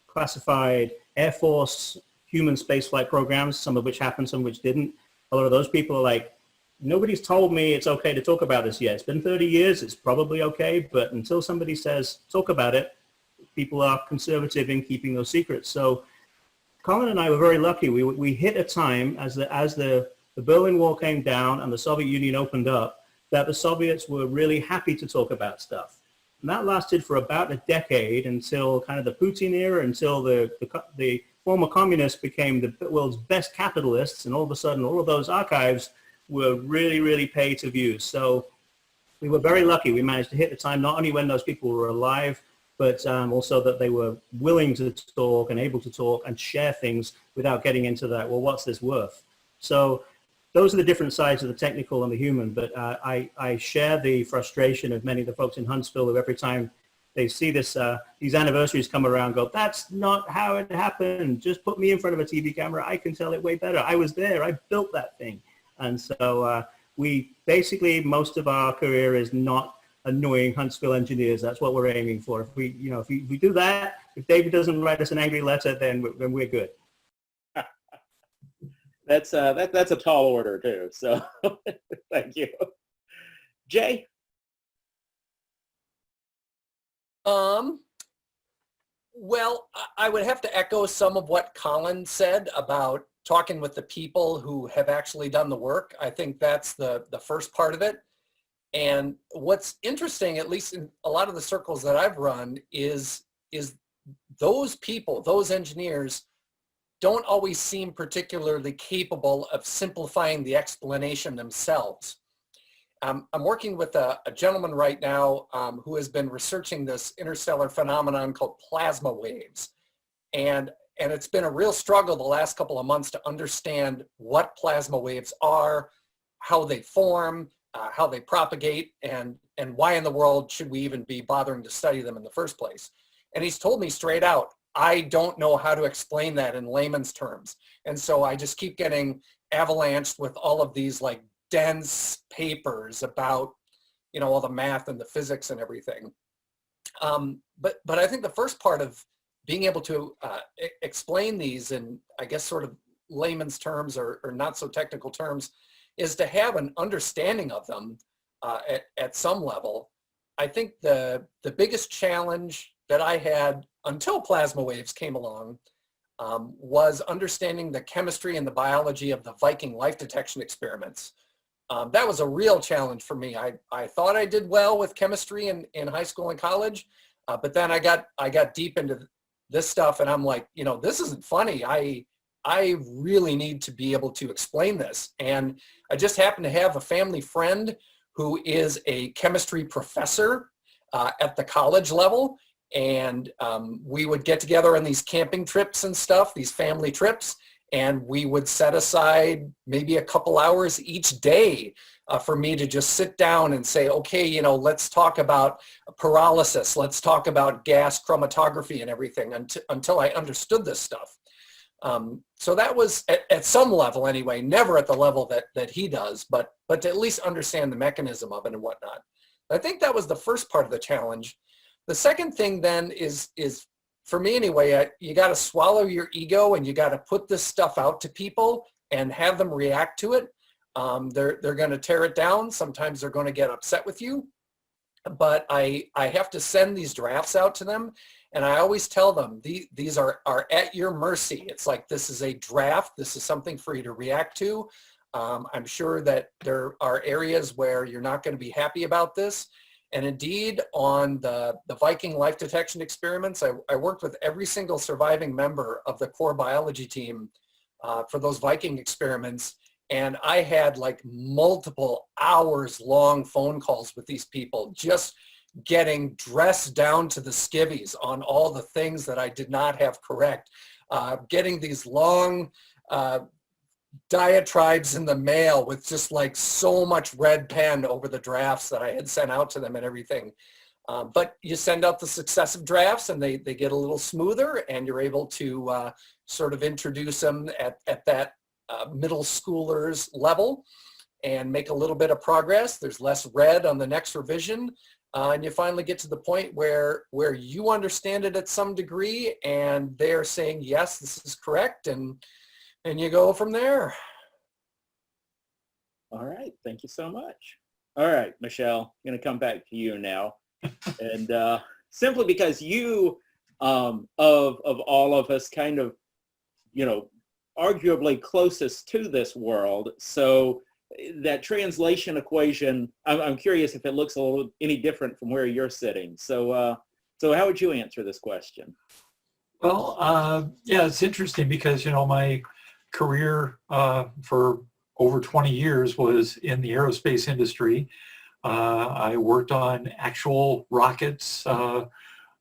Speaker 6: classified Air Force human spaceflight programs, some of which happened, some of which didn't. A lot of those people are like, nobody's told me it's okay to talk about this yet. It's been 30 years, it's probably okay, but until somebody says, talk about it, people are conservative in keeping those secrets. So Colin and I were very lucky. We hit a time as the Berlin Wall came down and the Soviet Union opened up, that the Soviets were really happy to talk about stuff. And that lasted for about a decade until kind of the Putin era, until the former communists became the world's best capitalists, and all of a sudden all of those archives were really, really pay to view. So we were very lucky. We managed to hit the time not only when those people were alive, but also that they were willing to talk and able to talk and share things without getting into that, well, what's this worth? So those are the different sides of the technical and the human, but I share the frustration of many of the folks in Huntsville who every time they see these anniversaries come around go, that's not how it happened. Just put me in front of a TV camera. I can tell it way better. I was there. I built that thing. And so we basically, most of our career is not annoying Huntsville engineers. That's what we're aiming for. If we do that, if David doesn't write us an angry letter, then we're good.
Speaker 4: That's a tall order too. So thank you. Jay?
Speaker 7: Well, I would have to echo some of what Colin said about talking with the people who have actually done the work. I think that's the first part of it. And what's interesting, at least in a lot of the circles that I've run, is those people, those engineers, don't always seem particularly capable of simplifying the explanation themselves. I'm working with a gentleman right now who has been researching this interstellar phenomenon called plasma waves. And it's been a real struggle the last couple of months to understand what plasma waves are, how they form, how they propagate, and why in the world should we even be bothering to study them in the first place. And he's told me straight out, I don't know how to explain that in layman's terms. And so I just keep getting avalanched with all of these like dense papers about, all the math and the physics and everything. But I think the first part of being able to explain these in, I guess, sort of layman's terms or not so technical terms is to have an understanding of them at some level. I think the biggest challenge that I had until plasma waves came along was understanding the chemistry and the biology of the Viking life detection experiments. That was a real challenge for me. I thought I did well with chemistry in high school and college, but then I got deep into this stuff and I'm like, this isn't funny. I really need to be able to explain this. And I just happen to have a family friend who is a chemistry professor at the college level. And we would get together on these camping trips and stuff, these family trips, and we would set aside maybe a couple hours each day for me to just sit down and say, okay, let's talk about pyrolysis, let's talk about gas chromatography and everything until I understood this stuff. So that was at some level anyway, never at the level that he does, but to at least understand the mechanism of it and whatnot. I think that was the first part of the challenge. The second thing then is for me anyway, you got to swallow your ego and you got to put this stuff out to people and have them react to it. They're going to tear it down. Sometimes they're going to get upset with you, but I have to send these drafts out to them. And I always tell them, these are at your mercy. It's like, this is a draft. This is something for you to react to. I'm sure that there are areas where you're not going to be happy about this. And indeed, on the Viking life detection experiments, I worked with every single surviving member of the core biology team for those Viking experiments. And I had like multiple hours long phone calls with these people, just getting dressed down to the skivvies on all the things that I did not have correct, getting these long diatribes in the mail with just like so much red pen over the drafts that I had sent out to them and everything. But you send out the successive drafts and they get a little smoother and you're able to sort of introduce them at that middle schoolers level and make a little bit of progress. There's less red on the next revision. And you finally get to the point where you understand it at some degree and they're saying, yes, this is correct. And you go from there.
Speaker 4: All right. Thank you so much. All right, Michelle, I'm going to come back to you now. And simply because you, of all of us, kind of, arguably closest to this world. So that translation equation, I'm curious if it looks a little any different from where you're sitting. So how would you answer this question?
Speaker 5: Well, yeah, it's interesting because, my career for over 20 years was in the aerospace industry. I worked on actual rockets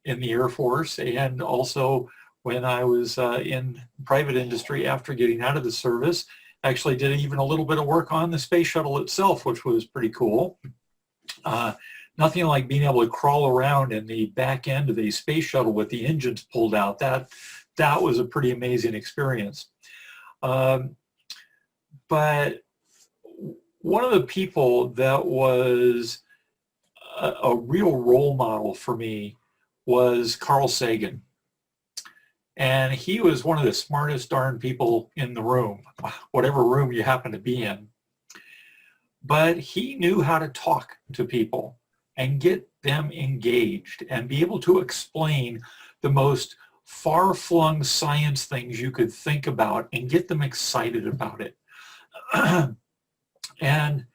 Speaker 5: in the Air Force, and also when I was in private industry after getting out of the service, actually did even a little bit of work on the space shuttle itself, which was pretty cool. Nothing like being able to crawl around in the back end of a space shuttle with the engines pulled out. That was a pretty amazing experience. But one of the people that was a real role model for me was Carl Sagan. And he was one of the smartest darn people in the room, whatever room you happen to be in. But he knew how to talk to people and get them engaged and be able to explain the most far-flung science things you could think about and get them excited about it. And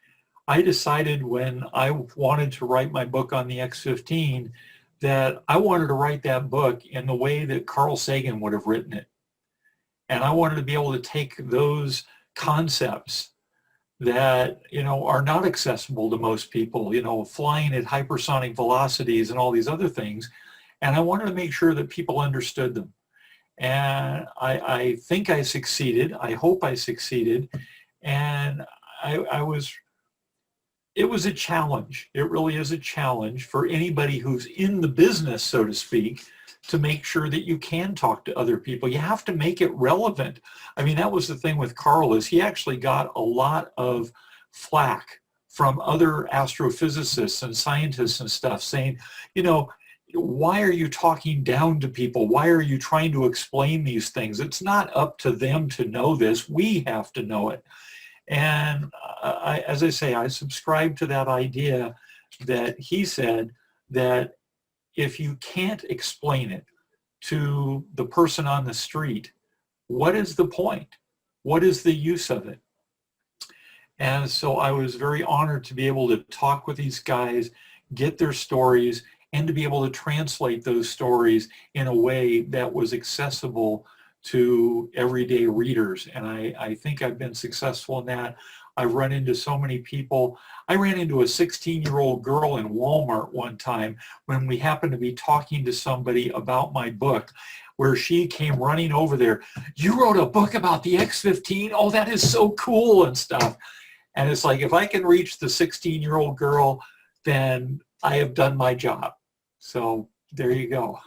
Speaker 5: I decided when I wanted to write my book on the X-15 that I wanted to write that book in the way that Carl Sagan would have written it. And I wanted to be able to take those concepts that, are not accessible to most people, flying at hypersonic velocities and all these other things. And I wanted to make sure that people understood them. And I think I succeeded. I hope I succeeded. And it was a challenge. It really is a challenge for anybody who's in the business, so to speak, to make sure that you can talk to other people. You have to make it relevant. I mean, that was the thing with Carl, is he actually got a lot of flack from other astrophysicists and scientists and stuff saying, why are you talking down to people? Why are you trying to explain these things? It's not up to them to know this. We have to know it. And as I say, I subscribe to that idea that he said that if you can't explain it to the person on the street, what is the point? What is the use of it? And so I was very honored to be able to talk with these guys, get their stories, and to be able to translate those stories in a way that was accessible to everyday readers. And I think I've been successful in that. I've run into so many people. I ran into a 16-year-old girl in Walmart one time when we happened to be talking to somebody about my book, where she came running over there. You wrote a book about the X-15? Oh, that is so cool and stuff. And it's like, if I can reach the 16-year-old girl, then I have done my job. So there you go.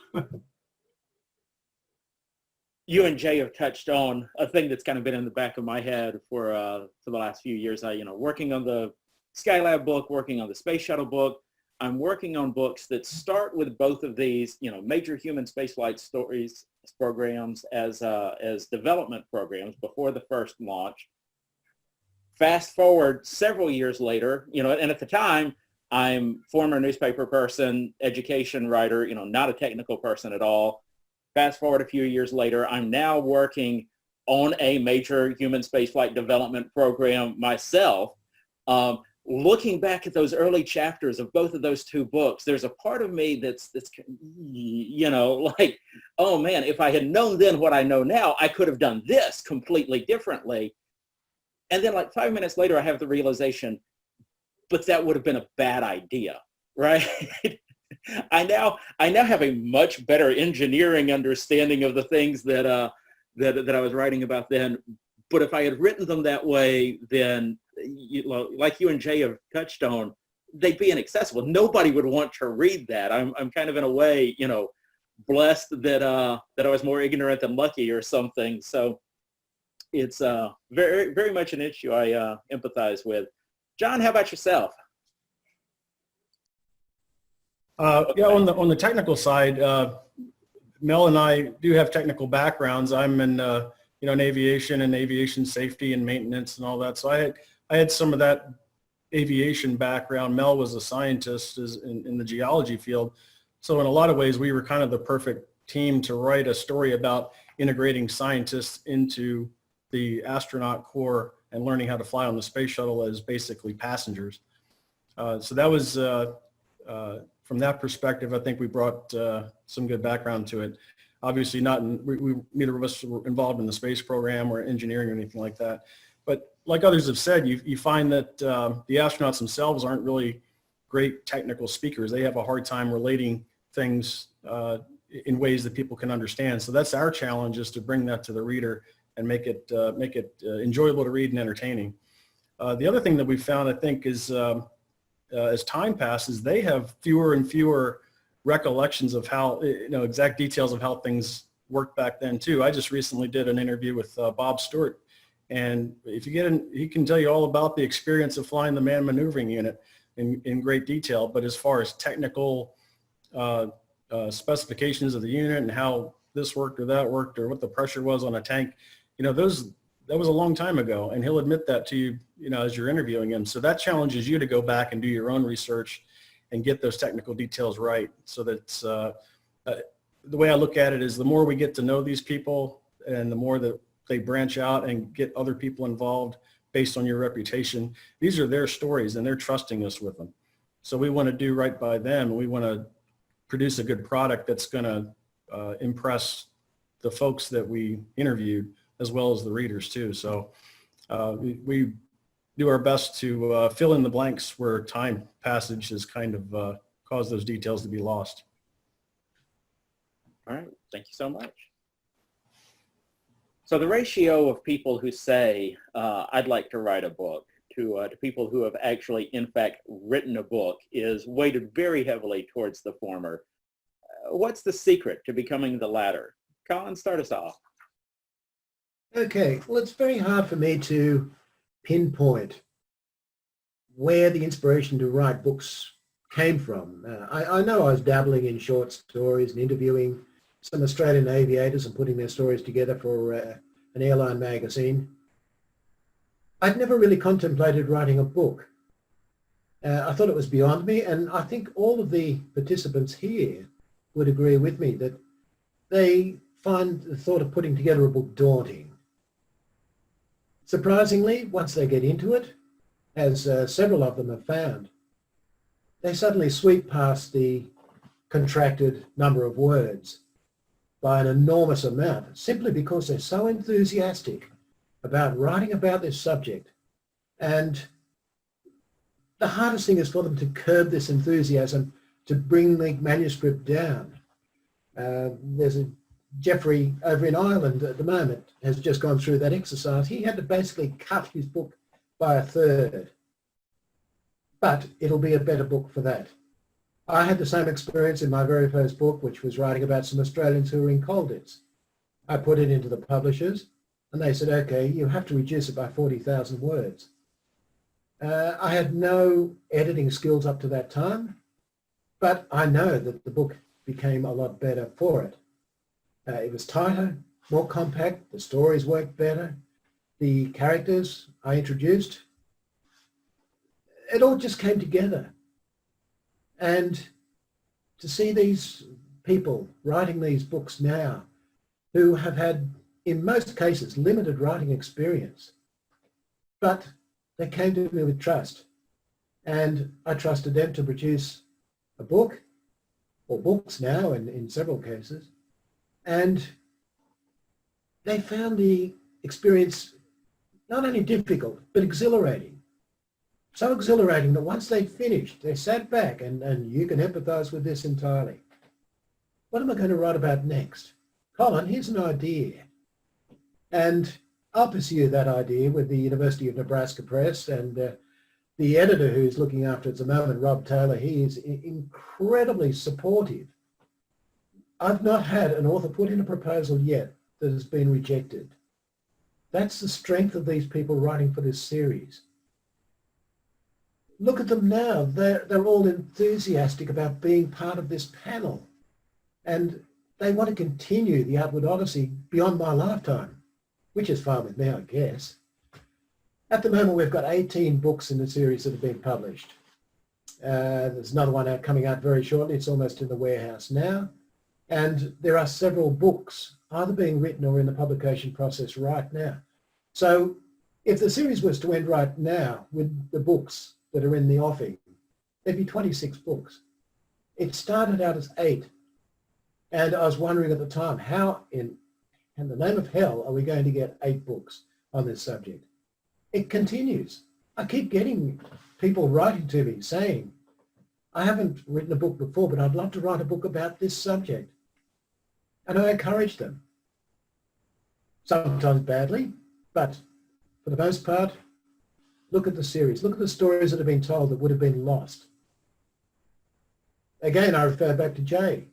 Speaker 4: You and Jay have touched on a thing that's kind of been in the back of my head for the last few years. Working on the Skylab book, working on the Space Shuttle book. I'm working on books that start with both of these, major human spaceflight stories programs as development programs before the first launch. Fast forward several years later, and at the time, I'm former newspaper person, education writer, not a technical person at all. Fast forward a few years later, I'm now working on a major human spaceflight development program myself. Looking back at those early chapters of both of those two books, there's a part of me that's like, oh man, if I had known then what I know now, I could have done this completely differently. And then like 5 minutes later, I have the realization, but that would have been a bad idea, right? I now have a much better engineering understanding of the things that I was writing about then. But if I had written them that way, then like you and Jay have touched on, they'd be inaccessible. Nobody would want to read that. I'm kind of in a way, blessed that I was more ignorant than lucky or something. So it's very, very much an issue I empathize with. John, how about yourself?
Speaker 8: Yeah, on the technical side, Mel and I do have technical backgrounds. I'm in in aviation and aviation safety and maintenance and all that. So I had some of that aviation background. Mel was a scientist in the geology field. So in a lot of ways, we were kind of the perfect team to write a story about integrating scientists into the astronaut corps and learning how to fly on the space shuttle as basically passengers. So that was, from that perspective, I think we brought some good background to it. Obviously neither of us were involved in the space program or engineering or anything like that. But like others have said, you find that the astronauts themselves aren't really great technical speakers. They have a hard time relating things in ways that people can understand. So that's our challenge, is to bring that to the reader and make it enjoyable to read and entertaining. The other thing that we found, I think, is as time passes, they have fewer and fewer recollections of how, exact details of how things worked back then too. I just recently did an interview with Bob Stewart, and if you get in, he can tell you all about the experience of flying the manned maneuvering unit in great detail. But as far as technical specifications of the unit and how this worked or that worked or what the pressure was on a tank, that was a long time ago, and he'll admit that to you, as you're interviewing him. So that challenges you to go back and do your own research and get those technical details right. So that's the way I look at it, is the more we get to know these people and the more that they branch out and get other people involved based on your reputation, these are their stories and they're trusting us with them. So we want to do right by them. We want to produce a good product that's going to impress the folks that we interviewed, as well as the readers too. So we do our best to fill in the blanks where time passage has kind of caused those details to be lost.
Speaker 4: All right, thank you so much. So the ratio of people who say, I'd like to write a book, to people who have actually, in fact, written a book is weighted very heavily towards the former. What's the secret to becoming the latter? Colin, start us off.
Speaker 9: Okay, well, it's very hard for me to pinpoint where the inspiration to write books came from. I know I was dabbling in short stories and interviewing some Australian aviators and putting their stories together for an airline magazine. I'd never really contemplated writing a book. I thought it was beyond me, and I think all of the participants here would agree with me that they find the thought of putting together a book daunting. Surprisingly, once they get into it, as several of them have found, they suddenly sweep past the contracted number of words by an enormous amount, simply because they're so enthusiastic about writing about this subject. And the hardest thing is for them to curb this enthusiasm, to bring the manuscript down. There's a Jeffrey over in Ireland at the moment has just gone through that exercise. He had to basically cut his book by a third, but it'll be a better book for that. I had the same experience in my very first book, which was writing about some Australians who were in coal debts. I put it into the publishers and they said, okay, you have to reduce it by 40,000 words. I had no editing skills up to that time, but I know that the book became a lot better for it. It was tighter, more compact, the stories worked better, the characters I introduced, it all just came together. And to see these people writing these books now who have had, in most cases, limited writing experience, but they came to me with trust, and I trusted them to produce a book, or books now in several cases, and they found the experience not only difficult, but exhilarating. So exhilarating that once they finished, they sat back, and you can empathize with this entirely. What am I going to write about next? Colin, here's an idea. And I'll pursue that idea with the University of Nebraska Press, and the editor who's looking after it at the moment, Rob Taylor, he is incredibly supportive. I've not had an author put in a proposal yet that has been rejected. That's the strength of these people writing for this series. Look at them now. They're all enthusiastic about being part of this panel, and they want to continue the Outward Odyssey beyond my lifetime, which is fine with me, I guess. At the moment, we've got 18 books in the series that have been published. There's another one coming out very shortly. It's almost in the warehouse now. And there are several books either being written or in the publication process right now. So if the series was to end right now with the books that are in the offing, there'd be 26 books. It started out as 8. And I was wondering at the time, how in the name of hell are we going to get 8 books on this subject? It continues. I keep getting people writing to me saying, I haven't written a book before, but I'd love to write a book about this subject. And I encourage them. Sometimes badly, but for the most part, look at the series. Look at the stories that have been told that would have been lost. Again, I refer back to Jay.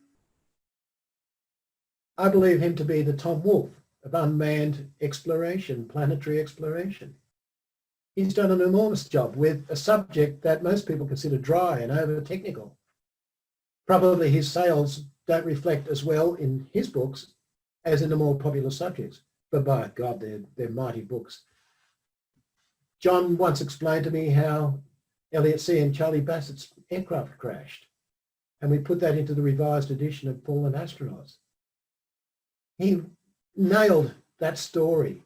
Speaker 9: I believe him to be the Tom Wolfe of unmanned exploration, planetary exploration. He's done an enormous job with a subject that most people consider dry and over-technical. Probably his sales don't reflect as well in his books as in the more popular subjects. But by God, they're mighty books. John once explained to me how Elliot C. and Charlie Bassett's aircraft crashed, and we put that into the revised edition of Fallen Astronauts. He nailed that story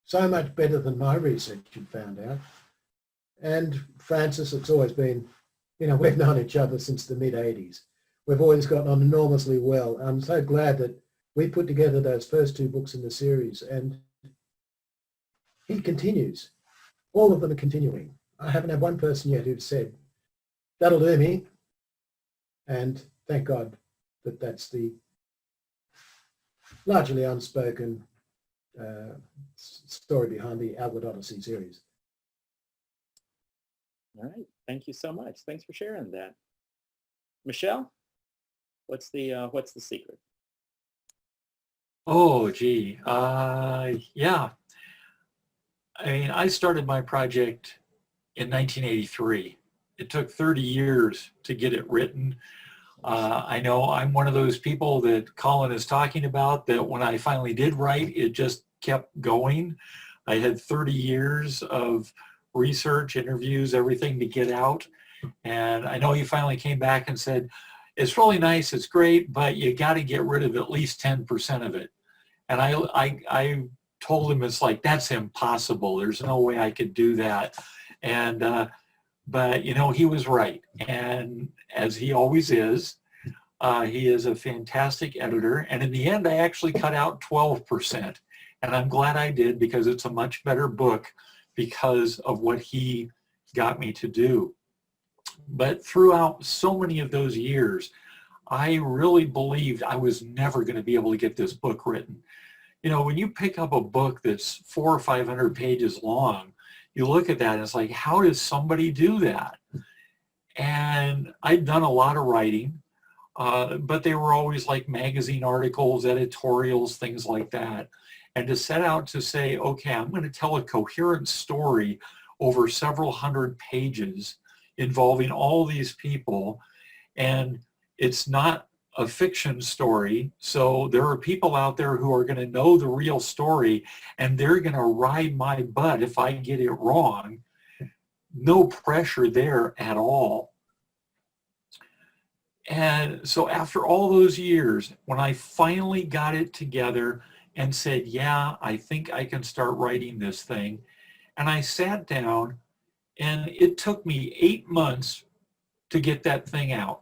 Speaker 9: so much better than my research had found out. And Francis, it's always been, we've known each other since the mid-80s. We've always gotten on enormously well. I'm so glad that we put together those first 2 books in the series, and he continues. All of them are continuing. I haven't had one person yet who've said, that'll do me. And thank God that that's the largely unspoken story behind the Outward Odyssey series.
Speaker 4: All right. Thank you so much. Thanks for sharing that. Michelle, what's the secret?
Speaker 5: Oh, gee. Yeah. I mean, I started my project in 1983. It took 30 years to get it written. I know I'm one of those people that Colin is talking about, that when I finally did write, it just kept going. I had 30 years of research, interviews, everything to get out. And I know you finally came back and said, it's really nice, it's great, but you got to get rid of at least 10% of it. And I told him, it's like, that's impossible. There's no way I could do that. And, but he was right. And as he always is, he is a fantastic editor. And in the end, I actually cut out 12%. And I'm glad I did, because it's a much better book because of what he got me to do. But throughout so many of those years, I really believed I was never going to be able to get this book written. When you pick up a book that's 400 or 500 pages long, you look at that and it's like, how does somebody do that? And I'd done a lot of writing, but they were always like magazine articles, editorials, things like that. And to set out to say, okay, I'm going to tell a coherent story over several hundred pages involving all these people, and it's not a fiction story, so there are people out there who are going to know the real story, and they're going to ride my butt if I get it wrong. No pressure there at all. And so after all those years, when I finally got it together and said, yeah, I think I can start writing this thing, and I sat down, and it took me 8 months to get that thing out,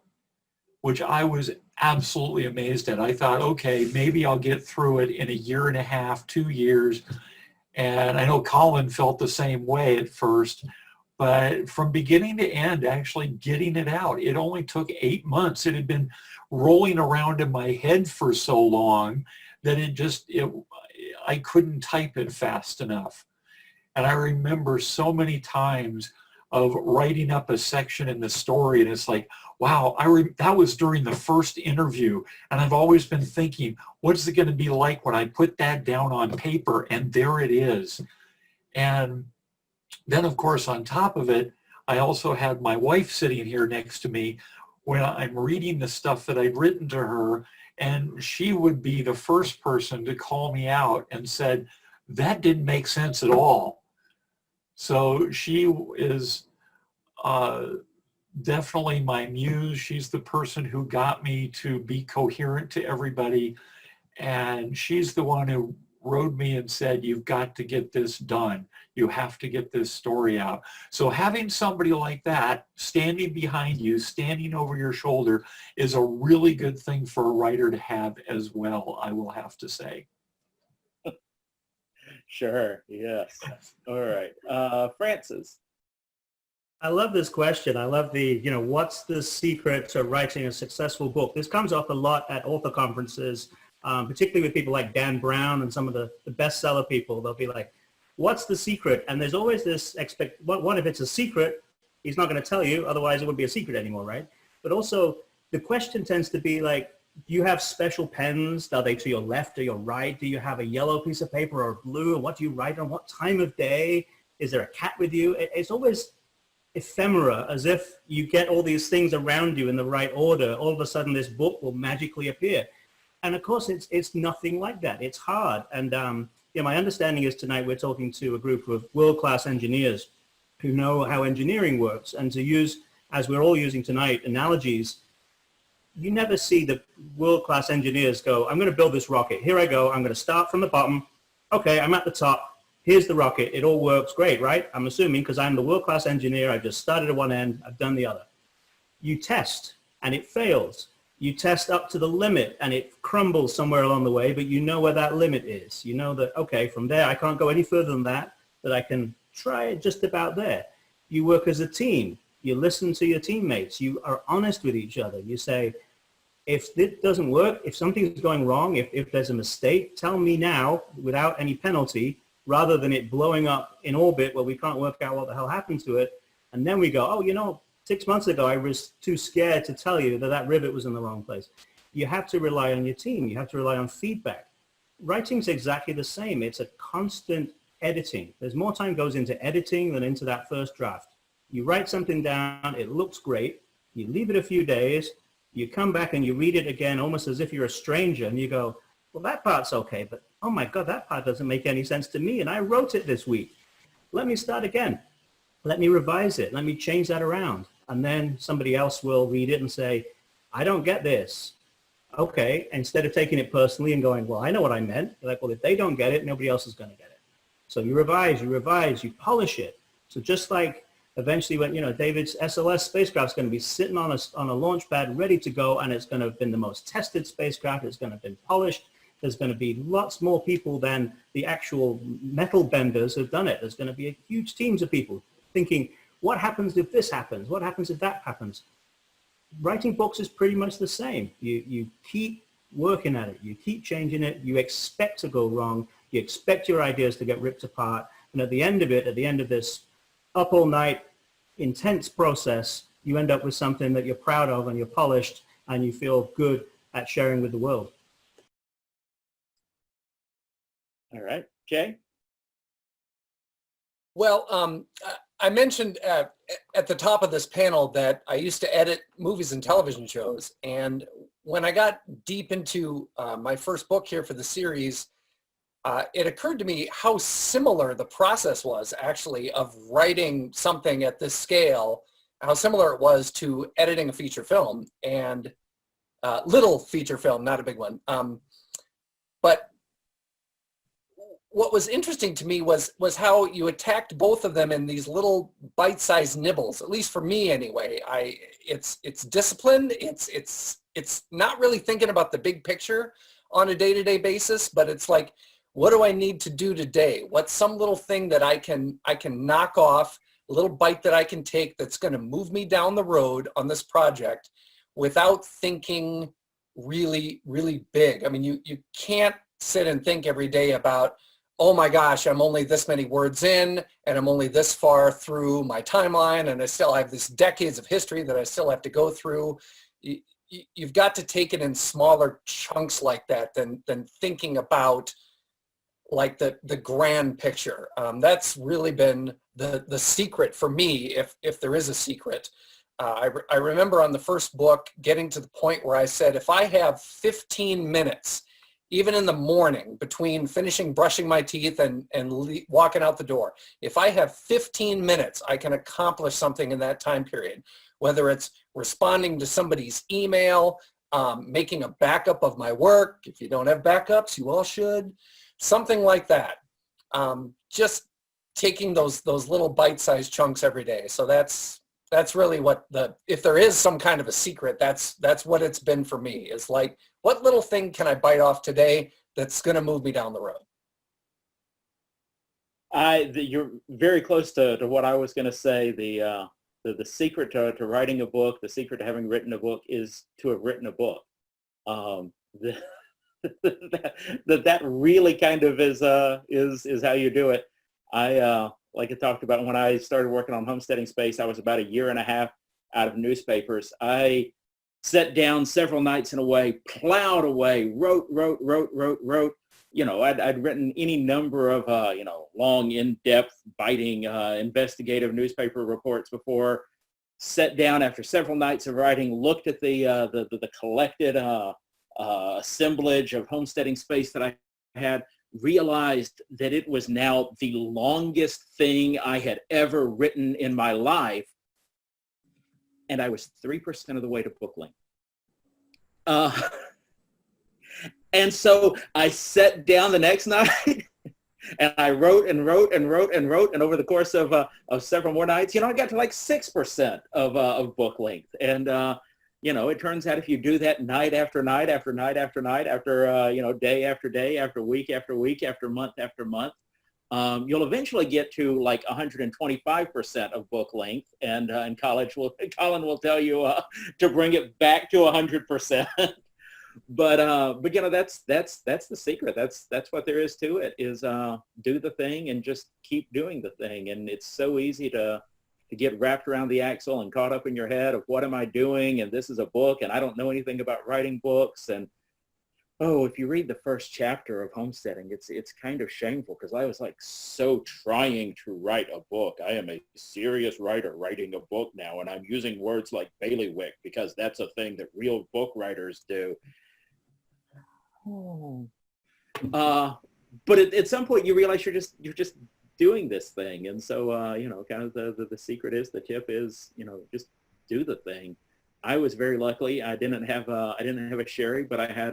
Speaker 5: which I was absolutely amazed at. I thought, okay, maybe I'll get through it in 1.5 years, 2 years. And I know Colin felt the same way at first, but from beginning to end, actually getting it out, it only took 8 months. It had been rolling around in my head for so long that I couldn't type it fast enough. And I remember so many times of writing up a section in the story, and it's like, wow, that was during the first interview, and I've always been thinking, what's it going to be like when I put that down on paper? And there it is. And then, of course, on top of it, I also had my wife sitting here next to me when I'm reading the stuff that I'd written to her, and she would be the first person to call me out and said, that didn't make sense at all. So she is definitely my muse. She's the person who got me to be coherent to everybody. And she's the one who rode me and said, you've got to get this done. You have to get this story out. So having somebody like that standing behind you, standing over your shoulder, is a really good thing for a writer to have as well, I will have to say.
Speaker 4: Sure, yes. All right. Francis.
Speaker 6: I love this question. I love the, what's the secret to writing a successful book? This comes up a lot at author conferences, particularly with people like Dan Brown and some of the bestseller people. They'll be like, what's the secret? And there's always this what if it's a secret, he's not going to tell you, otherwise it wouldn't be a secret anymore, right? But also the question tends to be like, do you have special pens? Are they to your left or your right? Do you have a yellow piece of paper or blue? And what do you write on? What time of day? Is there a cat with you? It's always ephemera, as if you get all these things around you in the right order. All of a sudden this book will magically appear. And of course, it's nothing like that. It's hard. And my understanding is tonight we're talking to a group of world-class engineers who know how engineering works. And to use, as we're all using tonight, analogies, you never see the world-class engineers go, I'm going to build this rocket. Here I go. I'm going to start from the bottom. Okay, I'm at the top. Here's the rocket. It all works great, right? I'm assuming because I'm the world-class engineer. I just started at one end. I've done the other. You test, and it fails. You test up to the limit, and it crumbles somewhere along the way, but you know where that limit is. You know that, okay, from there, I can't go any further than that I can try it just about there. You work as a team. You listen to your teammates. You are honest with each other. You say, if it doesn't work, if something's going wrong, if there's a mistake, tell me now without any penalty, rather than it blowing up in orbit where we can't work out what the hell happened to it. And then we go, oh, 6 months ago, I was too scared to tell you that rivet was in the wrong place. You have to rely on your team. You have to rely on feedback. Writing's exactly the same. It's a constant editing. There's more time goes into editing than into that first draft. You write something down, it looks great. You leave it a few days, you come back and you read it again almost as if you're a stranger, and you go, well, that part's okay, but oh my God, that part doesn't make any sense to me, and I wrote it this week. Let me start again. Let me revise it. Let me change that around. And then somebody else will read it and say, I don't get this. Okay, instead of taking it personally and going, well, I know what I meant. You're like, well, if they don't get it, nobody else is going to get it. So you revise, you polish it. So just like eventually when, David's SLS spacecraft's going to be sitting on a launch pad ready to go, and it's going to have been the most tested spacecraft. It's going to have been polished. There's going to be lots more people than the actual metal benders who've done it. There's going to be huge teams of people thinking, what happens if this happens? What happens if that happens? Writing books is pretty much the same. You keep working at it. You keep changing it. You expect to go wrong. You expect your ideas to get ripped apart. And at the end of this up all night, intense process, you end up with something that you're proud of and you're polished and you feel good at sharing with the world.
Speaker 4: All right. Jay?
Speaker 7: Well, I mentioned at the top of this panel that I used to edit movies and television shows. And when I got deep into my first book here for the series, it occurred to me how similar the process was actually of writing something at this scale, how similar it was to editing a feature film, and little feature film, not a big one. But what was interesting to me was how you attacked both of them in these little bite-sized nibbles. At least for me, anyway. It's discipline. It's not really thinking about the big picture on a day-to-day basis, but it's like, what do I need to do today? What's some little thing that I can knock off, a little bite that I can take that's going to move me down the road on this project without thinking really, really big. I mean, you can't sit and think every day about, oh my gosh, I'm only this many words in, and I'm only this far through my timeline, and I still have this decades of history that I still have to go through. You've got to take it in smaller chunks like that than thinking about like the grand picture. That's really been the secret for me, if there is a secret. I remember on the first book getting to the point where I said, if I have 15 minutes, even in the morning between finishing brushing my teeth and walking out the door, if I have 15 minutes, I can accomplish something in that time period. whether it's responding to somebody's email, making a backup of my work. If you don't have backups, you all should. Something like that. Just taking those little bite-sized chunks every day. So that's really what if there is some kind of a secret, that's what it's been for me. Is like, what little thing can I bite off today that's going to move me down the road?
Speaker 4: You're very close to what I was going to say. The secret to writing a book, the secret to having written a book, is to have written a book. That really kind of is how you do it. Like I talked about, when I started working on Homesteading Space, I was about a year and a half out of newspapers. I sat down several nights in a way, plowed away, wrote. I'd written any number of, long, in-depth, biting, investigative newspaper reports before. Sat down after several nights of writing, looked at the collected assemblage of Homesteading Space that I had, realized that it was now the longest thing I had ever written in my life, and I was 3% of the way to book length. And so I sat down the next night and I wrote, and over the course of several more nights, I got to like 6% of book length. And it turns out if you do that night after night after night after night after day after day after week after week after month, you'll eventually get to like 125% of book length. And Colin will tell you to bring it back to 100%. But that's the secret. That's what there is to it, is do the thing and just keep doing the thing. And it's so easy to get wrapped around the axle and caught up in your head of what am I doing, and this is a book and I don't know anything about writing books. And if you read the first chapter of Homesteading, it's kind of shameful, because I was like so trying to write a book. I am a serious writer writing a book now, and I'm using words like bailiwick because that's a thing that real book writers do. But at some point you realize you're just doing this thing. And so, kind of the secret is, the tip is, just do the thing. I was very lucky. I didn't have a Sherry, but I had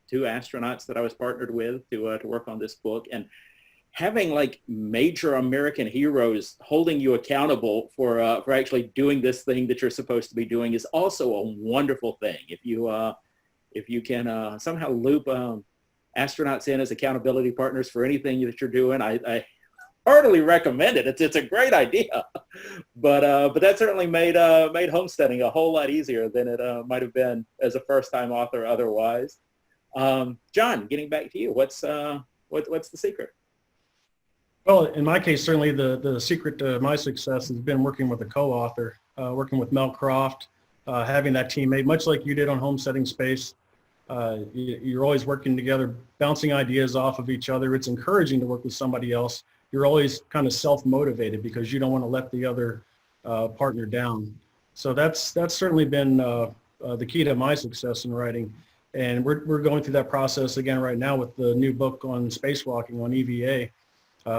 Speaker 4: 2 astronauts that I was partnered with to work on this book. And having like major American heroes holding you accountable for actually doing this thing that you're supposed to be doing is also a wonderful thing. If you can somehow loop astronauts in as accountability partners for anything that you're doing, I heartily recommend it. It's a great idea, but that certainly made homesteading a whole lot easier than it might have been as a first-time author otherwise. John, getting back to you, what's the secret?
Speaker 8: Well, in my case, certainly the secret to my success has been working with a co-author, working with Mel Croft, having that teammate, much like you did on Homesteading Space. You're always working together, bouncing ideas off of each other. It's encouraging to work with somebody else. You're always kind of self-motivated because you don't want to let the other partner down. So that's certainly been the key to my success in writing. And we're going through that process again right now with the new book on spacewalking on EVA.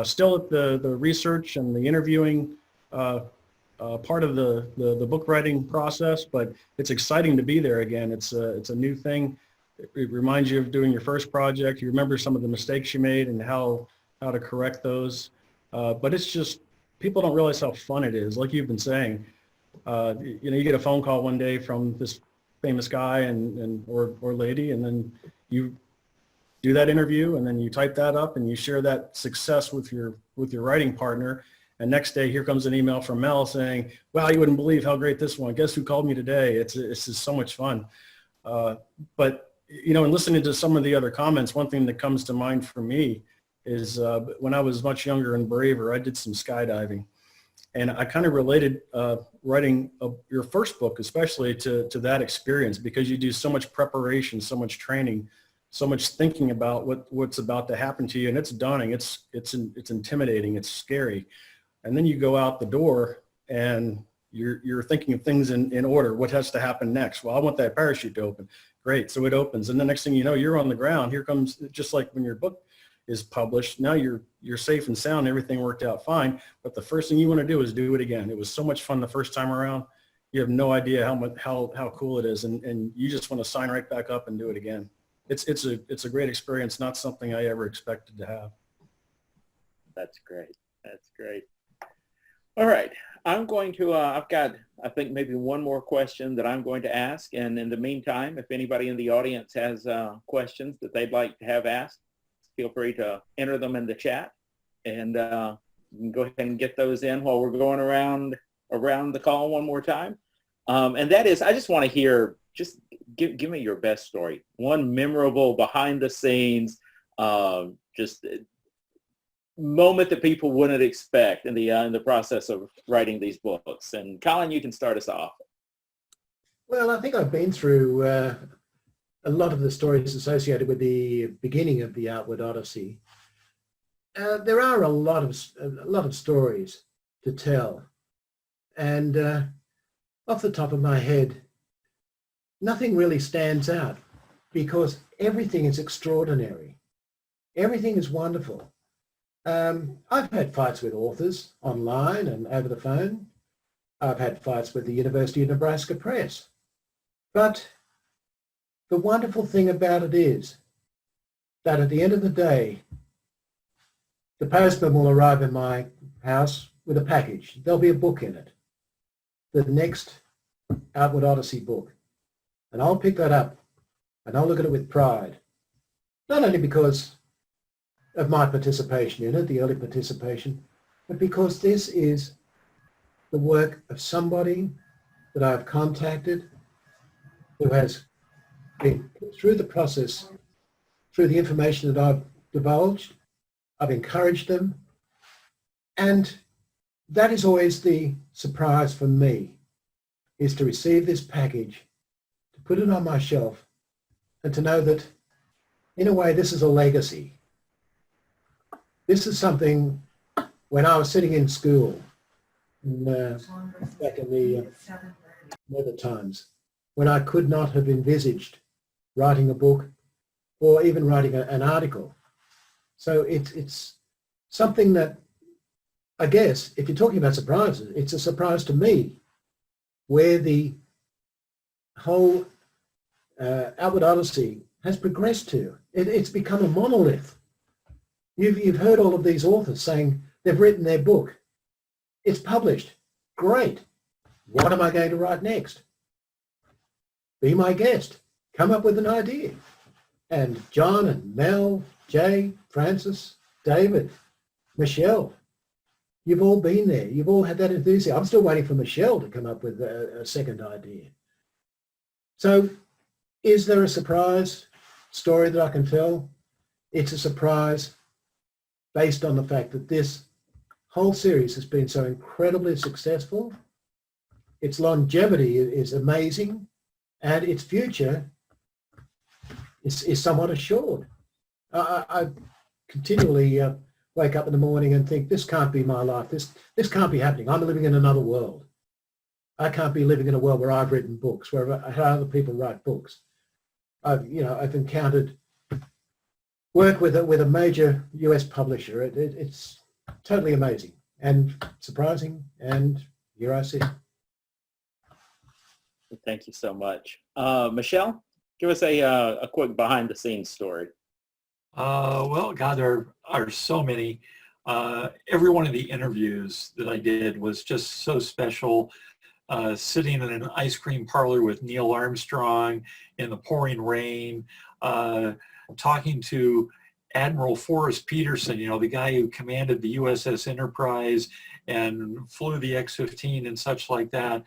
Speaker 8: Still at the research and the interviewing part of the book writing process, but it's exciting to be there again. It's a new thing. It reminds you of doing your first project. You remember some of the mistakes you made and how to correct those. But it's just, people don't realize how fun it is. Like you've been saying, you get a phone call one day from this famous guy or lady, and then you do that interview, and then you type that up and you share that success with your writing partner. And next day, here comes an email from Mel saying, wow, you wouldn't believe how great this one. Guess who called me today? It's just so much fun. But, in listening to some of the other comments, one thing that comes to mind for me is when I was much younger and braver, I did some skydiving. And I kind of related writing your first book, especially to that experience, because you do so much preparation, so much training, so much thinking about what's about to happen to you. And it's daunting. It's intimidating. It's scary. And then you go out the door and you're thinking of things in order. What has to happen next? Well, I want that parachute to open. Great. So it opens. And the next thing you know, you're on the ground. Here comes, just like when your book is published, now you're safe and sound. Everything worked out fine. But the first thing you want to do is do it again. It was so much fun the first time around. you have no idea how cool it is, and you just want to sign right back up and do it again. It's a great experience, not something I ever expected to have.
Speaker 4: That's great. That's great. All right. I'm going to, I've got, I think maybe one more question that I'm going to ask. And in the meantime, if anybody in the audience has questions that they'd like to have asked, feel free to enter them in the chat. And you can go ahead and get those in while we're going around the call one more time. And that is, I just want to hear, just give me your best story. One memorable behind the scenes, just moment that people wouldn't expect in the process of writing these books. And Colin, you can start us off.
Speaker 9: Well, I think I've been through a lot of the stories associated with the beginning of the Outward Odyssey. There are a lot of stories to tell, and off the top of my head, nothing really stands out because everything is extraordinary. Everything is wonderful. I've had fights with authors online and over the phone. I've had fights with the University of Nebraska Press. But the wonderful thing about it is that at the end of the day, the postman will arrive in my house with a package. There'll be a book in it, the next Outward Odyssey book. And I'll pick that up and I'll look at it with pride. Not only because of my participation in it, the early participation, but because this is the work of somebody that I've contacted who has been through the process, through the information that I've divulged. I've encouraged them, and that is always the surprise for me, is to receive this package, to put it on my shelf, and to know that in a way this is a legacy. This is something, when I was sitting in school back in the nether times, when I could not have envisaged writing a book or even writing an article. So it's something that, I guess, if you're talking about surprises, it's a surprise to me where the whole Outward Odyssey has progressed to. It's become a monolith. You've heard all of these authors saying they've written their book. It's published. Great. What am I going to write next? Be my guest. Come up with an idea. And John and Mel, Jay, Francis, David, Michelle, you've all been there. You've all had that enthusiasm. I'm still waiting for Michelle to come up with a second idea. So is there a surprise story that I can tell? It's a surprise based on the fact that this whole series has been so incredibly successful. Its longevity is amazing, and its future is somewhat assured. I continually wake up in the morning and think, this can't be my life. This can't be happening. I'm living in another world. I can't be living in a world where I've written books, where other people write books. I've encountered work with a major US publisher. It's totally amazing and surprising, and here I sit.
Speaker 4: Thank you so much. Michelle, give us a quick behind the scenes story.
Speaker 5: Well, God, there are so many. Every one of the interviews that I did was just so special. Sitting in an ice cream parlor with Neil Armstrong in the pouring rain, talking to Admiral Forrest Peterson, the guy who commanded the USS Enterprise and flew the X-15 and such like that,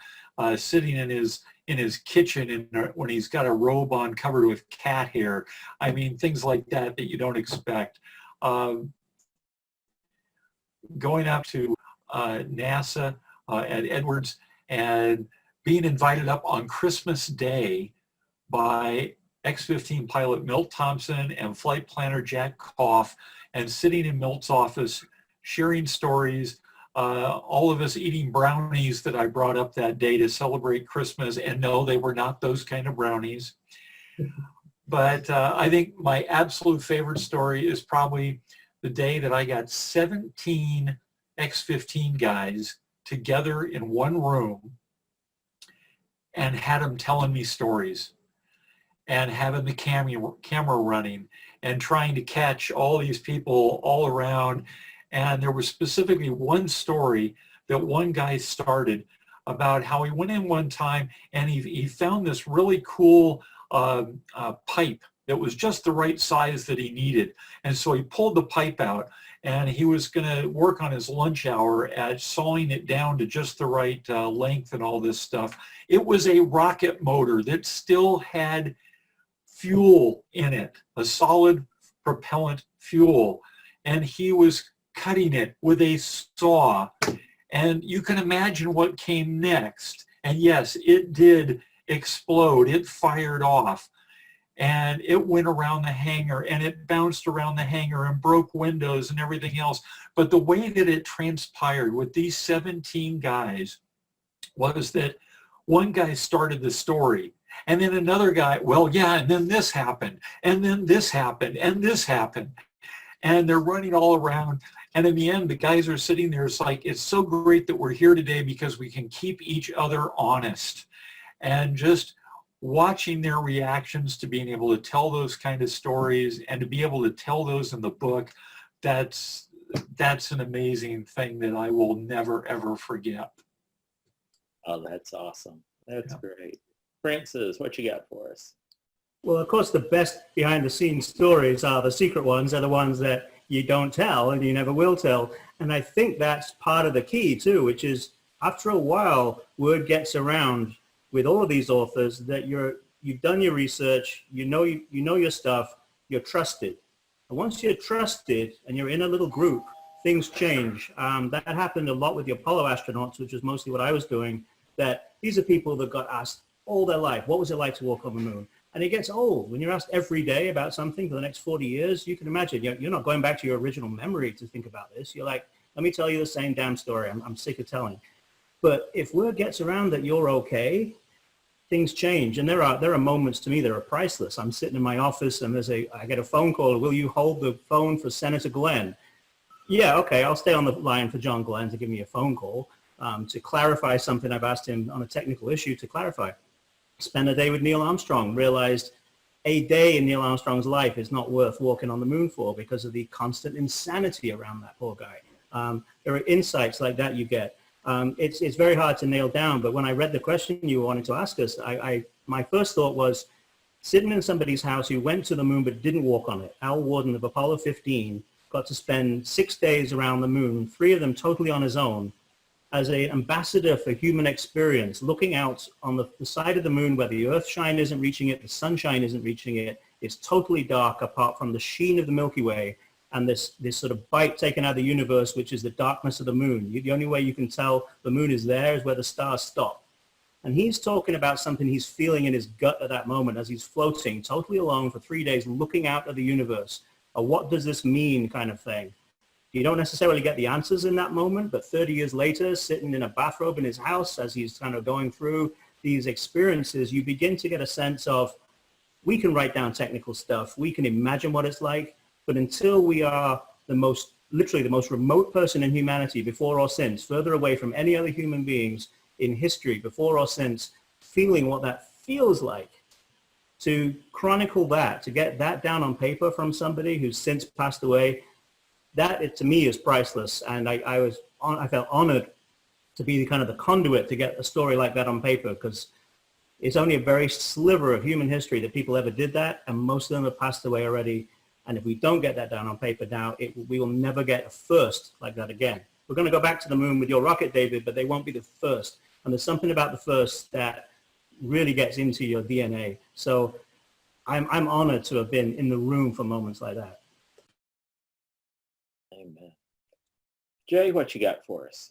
Speaker 5: sitting in his kitchen when he's got a robe on covered with cat hair. I mean, things like that you don't expect. Going up to NASA at Edwards and being invited up on Christmas Day by X-15 pilot Milt Thompson and flight planner Jack Koff, and sitting in Milt's office, sharing stories, all of us eating brownies that I brought up that day to celebrate Christmas, and no, they were not those kind of brownies. But I think my absolute favorite story is probably the day that I got 17 X-15 guys together in one room, and had him telling me stories and having the camera running and trying to catch all these people all around. And there was specifically one story that one guy started about how he went in one time and he found this really cool pipe that was just the right size that he needed. And so he pulled the pipe out and he was going to work on his lunch hour at sawing it down to just the right length and all this stuff. It was a rocket motor that still had fuel in it, a solid propellant fuel. And he was cutting it with a saw. And you can imagine what came next. And yes, it did explode. It fired off. And it went around the hangar and it bounced around the hangar and broke windows and everything else. But the way that it transpired with these 17 guys was that one guy started the story and then another guy, well, yeah, and then this happened and then this happened and this happened. And they're running all around. And in the end, the guys are sitting there. It's like, it's so great that we're here today because we can keep each other honest. And just watching their reactions to being able to tell those kind of stories and to be able to tell those in the book, that's an amazing thing that I will never, ever forget.
Speaker 4: Oh, that's awesome. That's great. Francis, what you got for us?
Speaker 6: Well, of course, the best behind-the-scenes stories are the secret ones, are the ones that you don't tell and you never will tell. And I think that's part of the key too, which is after a while, word gets around with all of these authors that you've done your research, you know your stuff, you're trusted. And once you're trusted and you're in a little group, things change. That happened a lot with the Apollo astronauts, which is mostly what I was doing, that these are people that got asked all their life, what was it like to walk on the moon? And it gets old. When you're asked every day about something for the next 40 years, you can imagine you're not going back to your original memory to think about this. You're like, let me tell you the same damn story. I'm sick of telling. But if word gets around that you're okay, things change. And there are moments to me that are priceless. I'm sitting in my office and I get a phone call. Will you hold the phone for Senator Glenn? Yeah, okay, I'll stay on the line for John Glenn to give me a phone call to clarify something I've asked him on a technical issue to clarify. Spent a day with Neil Armstrong, realized a day in Neil Armstrong's life is not worth walking on the moon for because of the constant insanity around that poor guy. There are insights like that you get. It's very hard to nail down, but when I read the question you wanted to ask us, my first thought was sitting in somebody's house who went to the moon but didn't walk on it. Al Worden of Apollo 15 got to spend 6 days around the moon, 3 of them totally on his own, as an ambassador for human experience, looking out on the side of the moon where the earth shine isn't reaching it, the sunshine isn't reaching it. It's totally dark apart from the sheen of the Milky Way and this sort of bite taken out of the universe, which is the darkness of the moon. The only way you can tell the moon is there is where the stars stop. And he's talking about something he's feeling in his gut at that moment as he's floating totally alone for 3 days, looking out at the universe. What does this mean kind of thing? You don't necessarily get the answers in that moment, but 30 years later, sitting in a bathrobe in his house as he's kind of going through these experiences, you begin to get a sense of, we can write down technical stuff, we can imagine what it's like, but until we are literally the most remote person in humanity before or since, further away from any other human beings in history before or since, feeling what that feels like, to chronicle that, to get that down on paper from somebody who's since passed away, that to me is priceless. And I felt honored to be the conduit to get a story like that on paper, because it's only a very sliver of human history that people ever did that, and most of them have passed away already. And if we don't get that down on paper now, we will never get a first like that again. We're going to go back to the moon with your rocket, David, but they won't be the first. And there's something about the first that really gets into your DNA. So I'm honored to have been in the room for moments like that.
Speaker 4: Amen. Jay, what you got for us?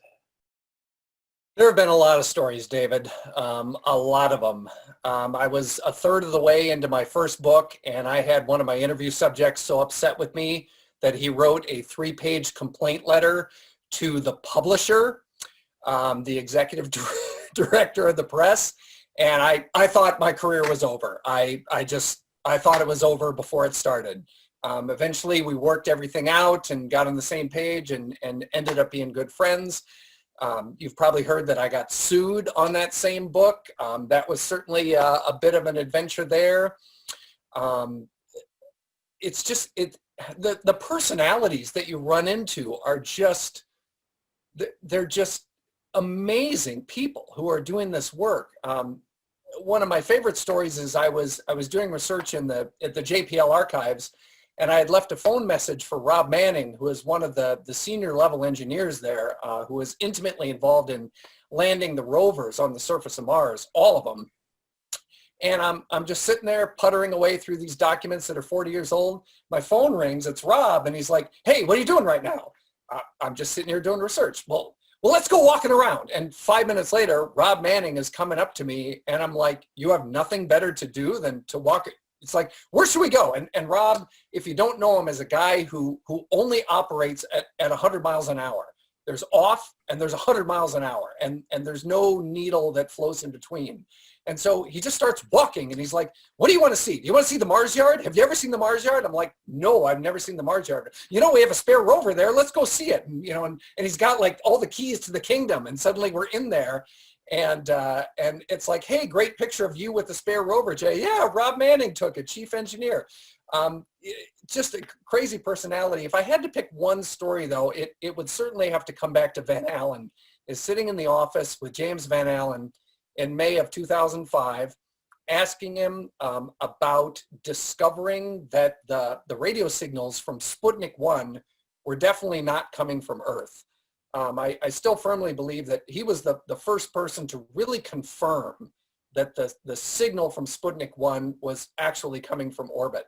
Speaker 7: There have been a lot of stories, David, a lot of them. I was a third of the way into my first book, and I had one of my interview subjects so upset with me that he wrote a 3-page complaint letter to the publisher, the executive director of the press, and I thought my career was over. I thought it was over before it started. Eventually, we worked everything out and got on the same page and ended up being good friends. You've probably heard that I got sued on that same book. That was certainly a bit of an adventure there. It's just, the personalities that you run into are just, they're just amazing people who are doing this work. One of my favorite stories is I was doing research at the JPL archives, and I had left a phone message for Rob Manning, who is one of the senior level engineers there, who was intimately involved in landing the rovers on the surface of Mars, all of them. And I'm just sitting there puttering away through these documents that are 40 years old. My phone rings, it's Rob, and he's like, "Hey, what are you doing right now?" I'm just sitting here doing research. Well, let's go walking around. And 5 minutes later, Rob Manning is coming up to me, and I'm like, "You have nothing better to do than to walk." It's like, "Where should we go?" And Rob, if you don't know him, is a guy who only operates at 100 miles an hour. There's off and there's 100 miles an hour, and there's no needle that flows in between. And so he just starts walking, and he's like, "What do you want to see? Do you want to see the Mars yard? Have you ever seen the Mars yard?" I'm like, "No, I've never seen the Mars yard." "You know, we have a spare rover there. Let's go see it." And, and he's got like all the keys to the kingdom, and suddenly we're in there. And it's like, "Hey, great picture of you with the spare rover, Jay." "Yeah, Rob Manning took it, chief engineer." Just a crazy personality. If I had to pick one story, though, it would certainly have to come back to Van Allen. Is sitting in the office with James Van Allen in May of 2005, asking him about discovering that the radio signals from Sputnik 1 were definitely not coming from Earth. I still firmly believe that he was the first person to really confirm that the signal from Sputnik 1 was actually coming from orbit.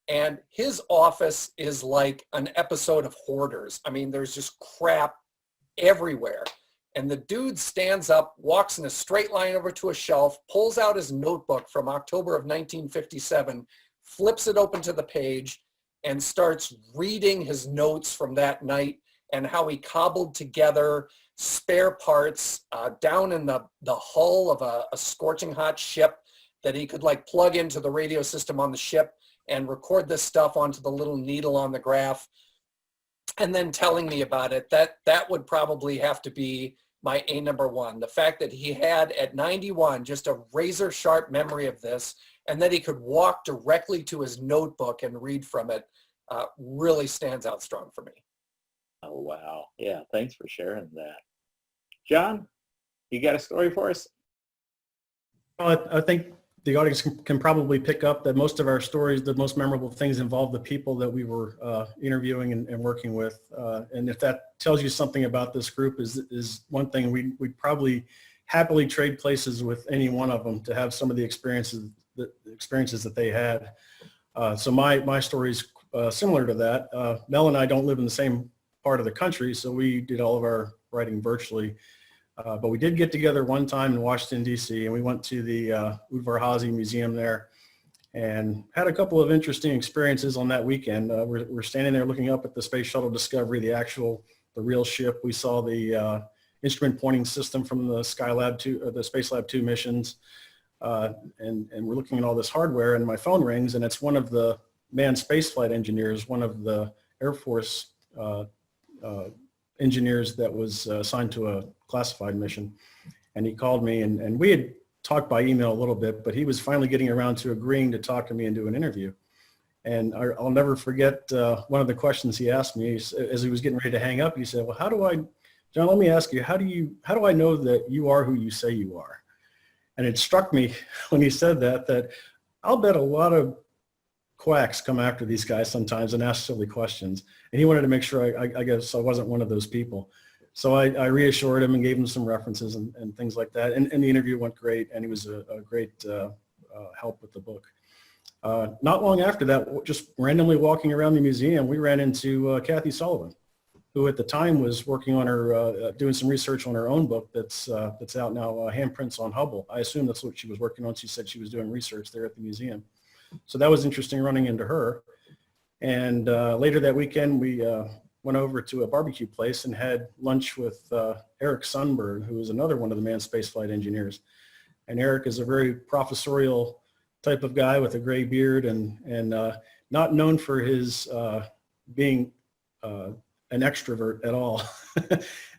Speaker 7: And his office is like an episode of Hoarders. I mean, there's just crap everywhere. And the dude stands up, walks in a straight line over to a shelf, pulls out his notebook from October of 1957, flips it open to the page, and starts reading his notes from that night and how he cobbled together spare parts down in the hull of a scorching hot ship that he could like plug into the radio system on the ship and record this stuff onto the little needle on the graph, and then telling me about it. That would probably have to be my number one. The fact that he had at 91 just a razor sharp memory of this, and that he could walk directly to his notebook and read from it, really stands out strong for me.
Speaker 4: Oh, wow. Yeah, thanks for sharing that. John, you got a story for us?
Speaker 8: Well, I think the audience can probably pick up that most of our stories, the most memorable things involve the people that we were interviewing and working with. And if that tells you something about this group, is one thing, we'd probably happily trade places with any one of them to have some of the experiences that they had. So my story is similar to that. Mel and I don't live in the same part of the country, so we did all of our writing virtually. But we did get together one time in Washington, D.C., and we went to the Udvar-Hazy Museum there and had a couple of interesting experiences on that weekend. We're standing there looking up at the Space Shuttle Discovery, the real ship. We saw the instrument pointing system from the Skylab 2, or the Spacelab 2 missions, and we're looking at all this hardware, and my phone rings, and it's one of the manned spaceflight engineers, one of the Air Force engineers that was assigned to a classified mission. And he called me, and we had talked by email a little bit, but he was finally getting around to agreeing to talk to me and do an interview. And I'll never forget one of the questions he asked me as he was getting ready to hang up. He said, "Well, John, let me ask you, how do I know that you are who you say you are?" And it struck me when he said that I'll bet a lot of quacks come after these guys sometimes and ask silly questions. And he wanted to make sure I guess I wasn't one of those people. So I reassured him and gave him some references and things like that. And the interview went great, and he was a great help with the book. Not long after that, just randomly walking around the museum, we ran into Kathy Sullivan, who at the time was working on her, doing some research on her own book that's out now, Handprints on Hubble. I assume that's what she was working on. She said she was doing research there at the museum. So that was interesting running into her. And later that weekend, we went over to a barbecue place and had lunch with Eric Sundberg, who is another one of the manned spaceflight engineers. And Eric is a very professorial type of guy with a gray beard and not known for his being an extrovert at all.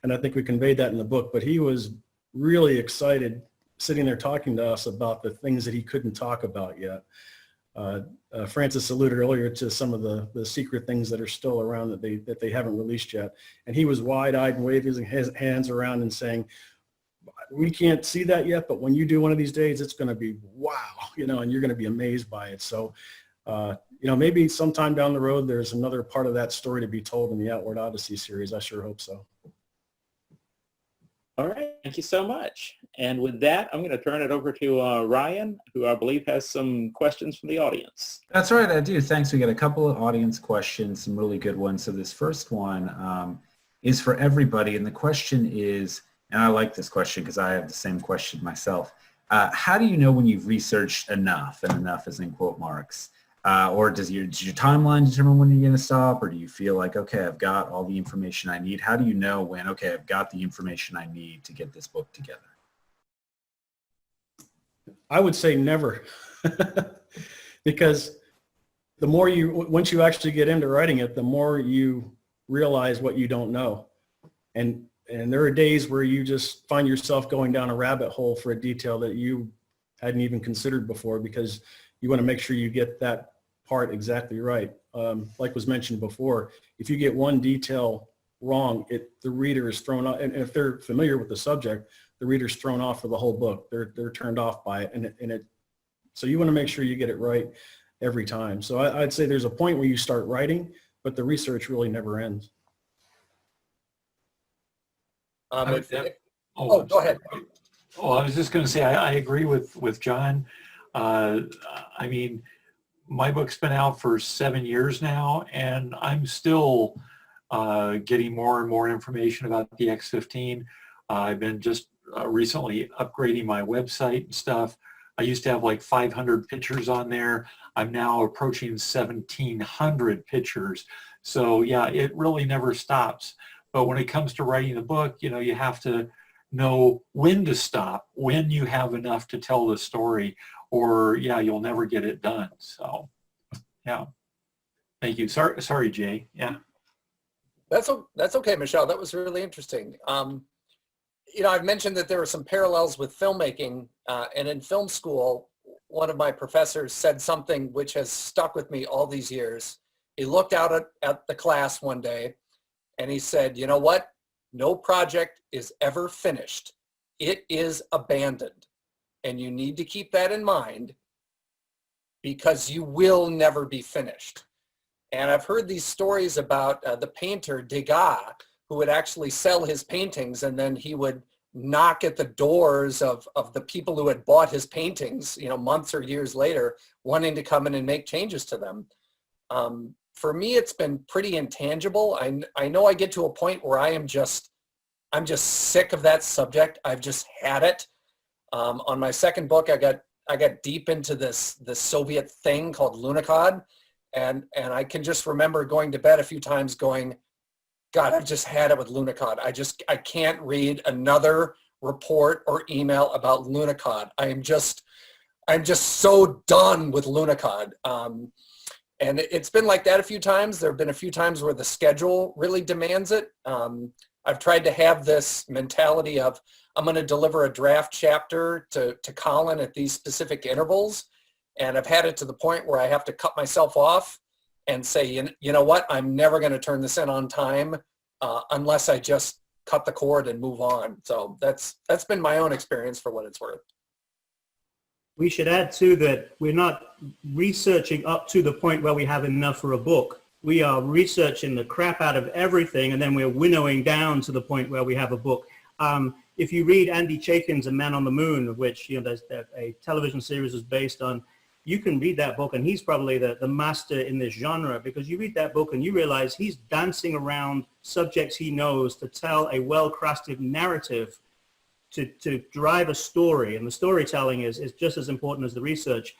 Speaker 8: And I think we conveyed that in the book, but he was really excited sitting there talking to us about the things that he couldn't talk about yet. Francis alluded earlier to some of the secret things that are still around that they haven't released yet. And he was wide-eyed and waving his hands around and saying, we can't see that yet, but when you do one of these days, it's going to be wow, and you're going to be amazed by it. So, maybe sometime down the road, there's another part of that story to be told in the Outward Odyssey series. I sure hope so.
Speaker 4: All right, thank you so much. And with that, I'm going to turn it over to Ryan, who I believe has some questions from the audience.
Speaker 3: That's right, I do. Thanks. We got a couple of audience questions, some really good ones. So this first one is for everybody, and the question is, and I like this question because I have the same question myself. How do you know when you've researched enough, and enough is in quote marks? Or does your timeline determine when you're going to stop? Or do you feel like, okay, I've got all the information I need? How do you know when, okay, I've got the information I need to get this book together?
Speaker 8: I would say never. Because the more once you actually get into writing it, the more you realize what you don't know. And there are days where you just find yourself going down a rabbit hole for a detail that you hadn't even considered before, because you want to make sure you get that part exactly right. Like was mentioned before, if you get one detail wrong, the reader is thrown off. And if they're familiar with the subject, the reader's thrown off for the whole book. They're turned off by it. So you want to make sure you get it right every time. So I'd say there's a point where you start writing, but the research really never ends.
Speaker 7: Go ahead.
Speaker 5: Oh, I was just going to say, I agree with John. I mean, my book's been out for 7 years now, and I'm still getting more and more information about the X15. I've been just recently upgrading my website and stuff. I used to have like 500 pictures on there. I'm now approaching 1,700 pictures. So yeah, it really never stops. But when it comes to writing the book, you have to know when to stop, when you have enough to tell the story, or yeah, you'll never get it done. So yeah, thank you. Sorry, Jay. Yeah.
Speaker 7: That's okay, Michelle. That was really interesting. I've mentioned that there are some parallels with filmmaking, and in film school, one of my professors said something which has stuck with me all these years. He looked out at the class one day and he said, you know what? No project is ever finished. It is abandoned. And you need to keep that in mind, because you will never be finished. And I've heard these stories about the painter Degas, who would actually sell his paintings, and then he would knock at the doors of the people who had bought his paintings, months or years later, wanting to come in and make changes to them. For me, it's been pretty intangible. I know I get to a point where I'm just sick of that subject. I've just had it. On my second book, I got deep into this Soviet thing called Lunikod, and I can just remember going to bed a few times going, God, I've just had it with Lunikod. I can't read another report or email about Lunikod. I'm just so done with Lunikod. And it's been like that a few times. There have been a few times where the schedule really demands it. I've tried to have this mentality of, I'm going to deliver a draft chapter to Colin at these specific intervals. And I've had it to the point where I have to cut myself off and say, you know what, I'm never going to turn this in on time unless I just cut the cord and move on. So that's been my own experience for what it's worth.
Speaker 6: We should add too that we're not researching up to the point where we have enough for a book. We are researching the crap out of everything, and then we're winnowing down to the point where we have a book. If you read Andy Chaikin's A Man on the Moon, which there's a television series is based on, you can read that book, and he's probably the master in this genre, because you read that book and you realize he's dancing around subjects he knows to tell a well-crafted narrative to drive a story. And the storytelling is just as important as the research.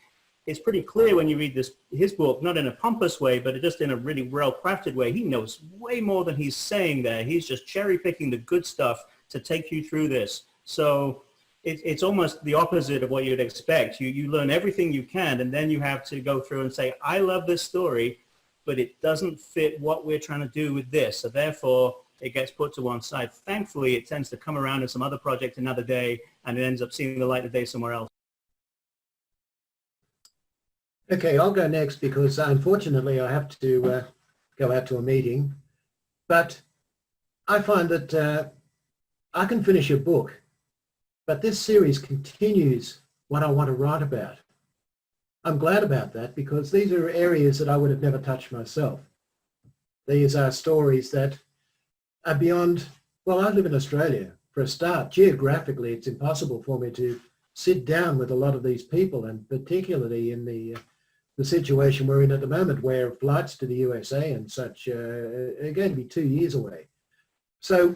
Speaker 6: It's pretty clear when you read his book, not in a pompous way, but just in a really well-crafted way. He knows way more than he's saying there. He's just cherry-picking the good stuff to take you through this. So it's almost the opposite of what you'd expect. You learn everything you can, and then you have to go through and say, I love this story. but it doesn't fit what we're trying to do with this. So therefore, it gets put to one side. Thankfully, it tends to come around in some other project another day, and it ends up seeing the light of day somewhere else.
Speaker 9: Okay, I'll go next because unfortunately I have to go out to a meeting. But I find that I can finish a book, but this series continues what I want to write about. I'm glad about that because these are areas that I would have never touched myself. These are stories that are beyond, well, I live in Australia. For a start, geographically, it's impossible for me to sit down with a lot of these people, and particularly in the situation we're in at the moment where flights to the USA and such are going to be 2 years away. So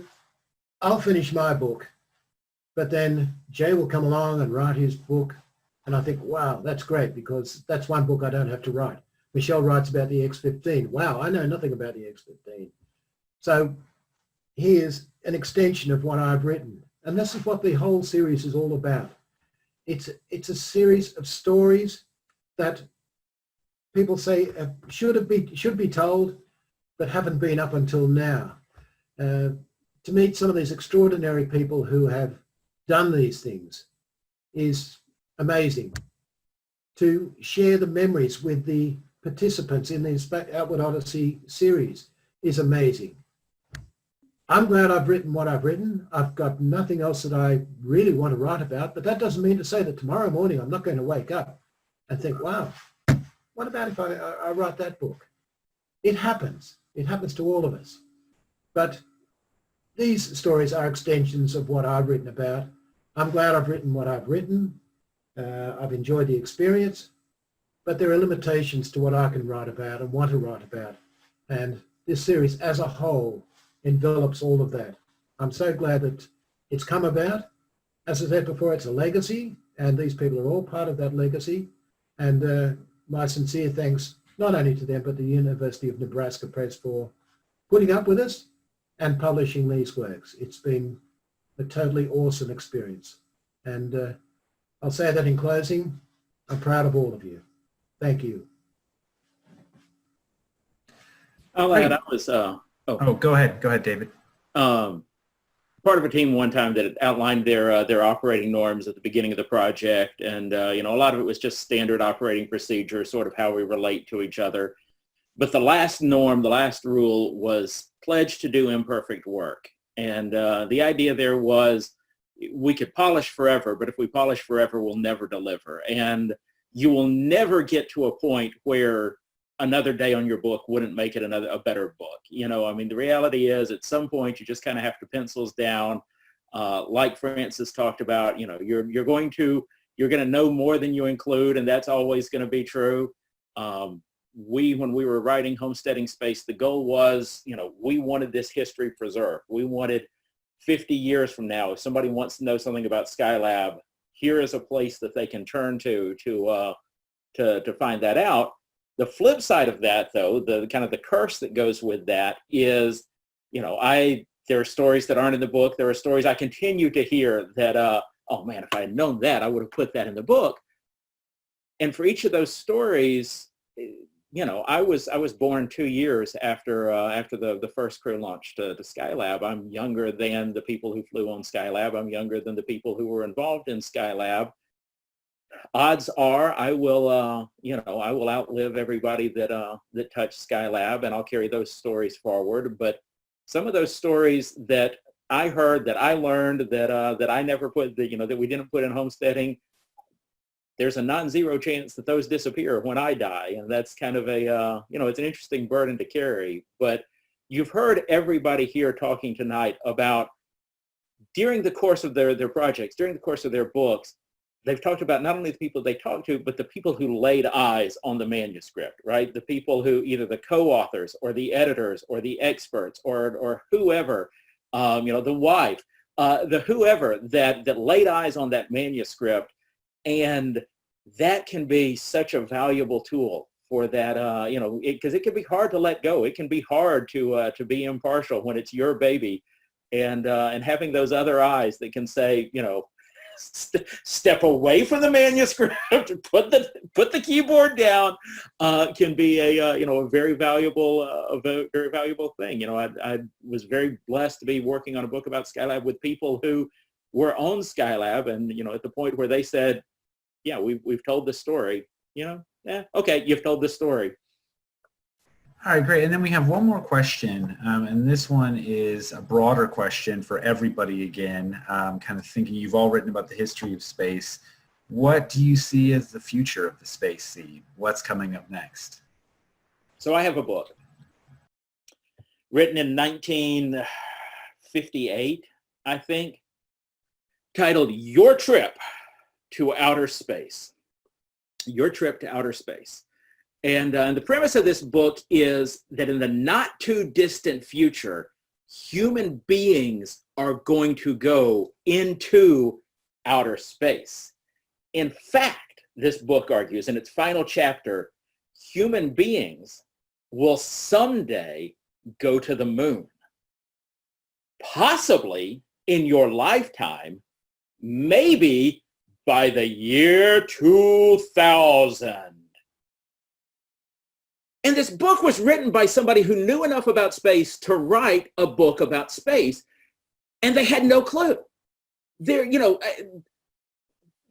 Speaker 9: I'll finish my book, but then Jay will come along and write his book. And I think, wow, that's great because that's one book I don't have to write. Michelle writes about the X-15. Wow, I know nothing about the X-15. So here's an extension of what I've written. And this is what the whole series is all about. It's a series of stories that people say should be told, but haven't been up until now. To meet some of these extraordinary people who have done these things is amazing. To share the memories with the participants in the Outward Odyssey series is amazing. I'm glad I've written what I've written. I've got nothing else that I really want to write about, but that doesn't mean to say that tomorrow morning I'm not going to wake up and think, wow, what about if I write that book? It happens. It happens to all of us. But these stories are extensions of what I've written about. I'm glad I've written what I've written. I've enjoyed the experience, but there are limitations to what I can write about and want to write about. And this series as a whole envelops all of that. I'm so glad that it's come about. As I said before, it's a legacy, and these people are all part of that legacy. And my sincere thanks, not only to them, but the University of Nebraska Press for putting up with us and publishing these works. It's been a totally awesome experience. And I'll say that in closing, I'm proud of all of you. Thank you.
Speaker 4: I'll add, I was,
Speaker 3: Oh, go ahead, David.
Speaker 4: Part of a team one time that outlined their operating norms at the beginning of the project, and a lot of it was just standard operating procedure, sort of how we relate to each other. But the last norm, the last rule was pledge to do imperfect work, and the idea there was we could polish forever, but if we polish forever, we'll never deliver, and you will never get to a point where another day on your book wouldn't make it a better book. The reality is at some point you just kind of have to pencils down. Like Francis talked about, you're going to know more than you include, and that's always going to be true. When we were writing Homesteading Space, the goal was, we wanted this history preserved. We wanted 50 years from now, if somebody wants to know something about Skylab, here is a place that they can turn to find that out. The flip side of that, though, the kind of the curse that goes with that is, there are stories that aren't in the book. There are stories I continue to hear that, oh man, if I had known that, I would have put that in the book. And for each of those stories, I was born 2 years after the first crew launched to Skylab. I'm younger than the people who flew on Skylab. I'm younger than the people who were involved in Skylab. Odds are I will outlive everybody that touched Skylab, and I'll carry those stories forward. But some of those stories that I heard, that I learned, that I never put, that we didn't put in Homesteading, there's a non-zero chance that those disappear when I die, and that's kind of a it's an interesting burden to carry. But you've heard everybody here talking tonight about during the course of their projects, during the course of their books. They've talked about not only the people they talked to, but the people who laid eyes on the manuscript, right? The people who, either the co-authors or the editors or the experts or whoever, the wife, the whoever that laid eyes on that manuscript. And that can be such a valuable tool for that, because it can be hard to let go. It can be hard to be impartial when it's your baby, and having those other eyes that can say, step away from the manuscript, put the keyboard down, can be a very valuable thing. I was very blessed to be working on a book about Skylab with people who were on Skylab, and at the point where they said, yeah, we've told the story. Okay, you've told the story.
Speaker 3: All right, great. And then we have one more question, and this one is a broader question for everybody again, kind of thinking you've all written about the history of space. What do you see as the future of the space scene? What's coming up next?
Speaker 4: So I have a book written in 1958, I think, titled Your Trip to Outer Space. Your Trip to Outer Space. And the premise of this book is that in the not too distant future, human beings are going to go into outer space. In fact, this book argues in its final chapter, human beings will someday go to the moon. Possibly in your lifetime, maybe by the year 2000. And this book was written by somebody who knew enough about space to write a book about space, and they had no clue.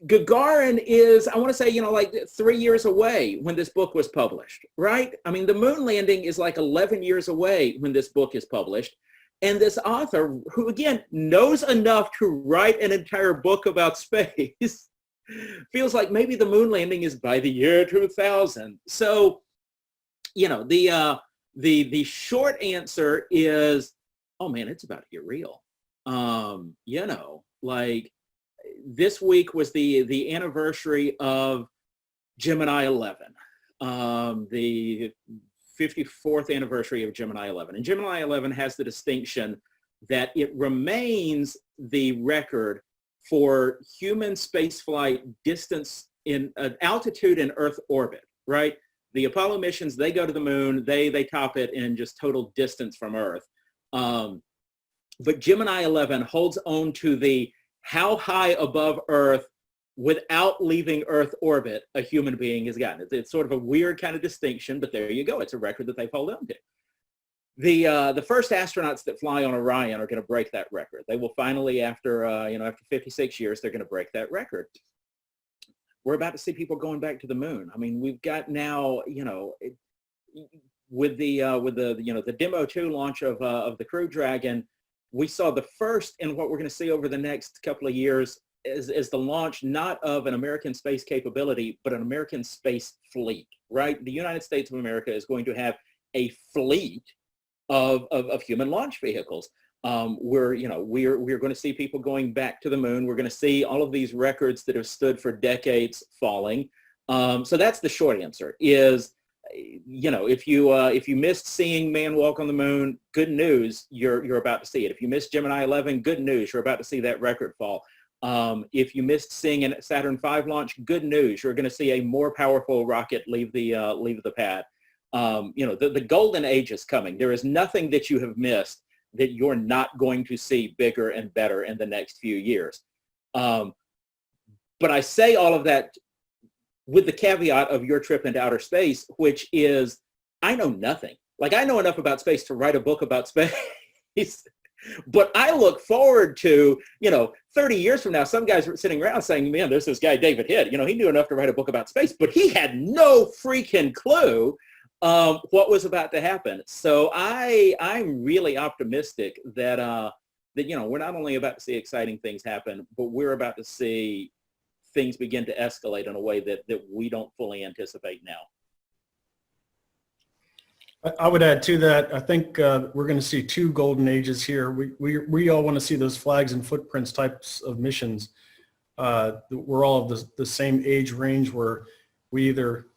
Speaker 4: Gagarin is, I want to say, like 3 years away when this book was published, right? I mean, the moon landing is like 11 years away when this book is published. And this author, who again knows enough to write an entire book about space, feels like maybe the moon landing is by the year 2000. So, the short answer is, oh man, it's about to get real. Like this week was the anniversary of Gemini 11, the 54th anniversary of Gemini 11. And Gemini 11 has the distinction that it remains the record for human spaceflight distance in altitude in Earth orbit, right? The Apollo missions, they go to the moon, they top it in just total distance from Earth. But Gemini 11 holds on to the how high above Earth without leaving Earth orbit a human being has gotten. It's sort of a weird kind of distinction, but there you go. It's a record that they've held on to. The first astronauts that fly on Orion are going to break that record. They will finally, after 56 years, they're going to break that record. We're about to see people going back to the moon. I mean, we've got now, with the Demo 2 launch of the Crew Dragon, we saw the first, and what we're going to see over the next couple of years is the launch not of an American space capability, but an American space fleet, right? The United States of America is going to have a fleet of human launch vehicles. We're going to see people going back to the moon. We're going to see all of these records that have stood for decades falling. So that's the short answer is, if you missed seeing man walk on the moon, good news, you're about to see it. If you missed Gemini 11, good news, you're about to see that record fall. If you missed seeing a Saturn V launch, good news, you're going to see a more powerful rocket leave the pad. The golden age is coming. There is nothing that you have missed that you're not going to see bigger and better in the next few years. But I say all of that with the caveat of Your Trip into Outer Space, which is, I know nothing. Like, I know enough about space to write a book about space, but I look forward to, 30 years from now, some guys sitting around saying, man, there's this guy, David Hitt, he knew enough to write a book about space, but he had no freaking clue what was about to happen. So I'm really optimistic that we're not only about to see exciting things happen, but we're about to see things begin to escalate in a way that we don't fully anticipate now.
Speaker 8: I would add to that, I think we're going to see two golden ages here. We all want to see those flags and footprints types of missions. We're all of the same age range where we either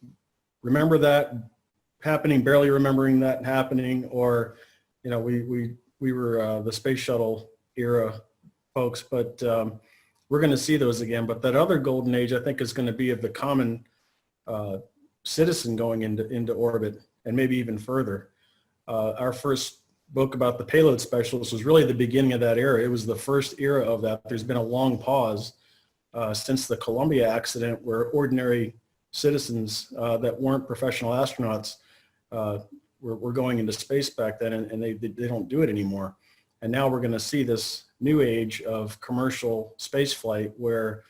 Speaker 8: remember that happening, barely remembering that happening, or we were the space shuttle era folks, but we're going to see those again. But that other golden age, I think, is going to be of the common citizen going into orbit, and maybe even further. Our first book about the payload specialist was really the beginning of that era. It was the first era of that. There's been a long pause since the Columbia accident, where ordinary citizens that weren't professional astronauts were going into space back then, and they don't do it anymore. And now we're going to see this new age of commercial space flight where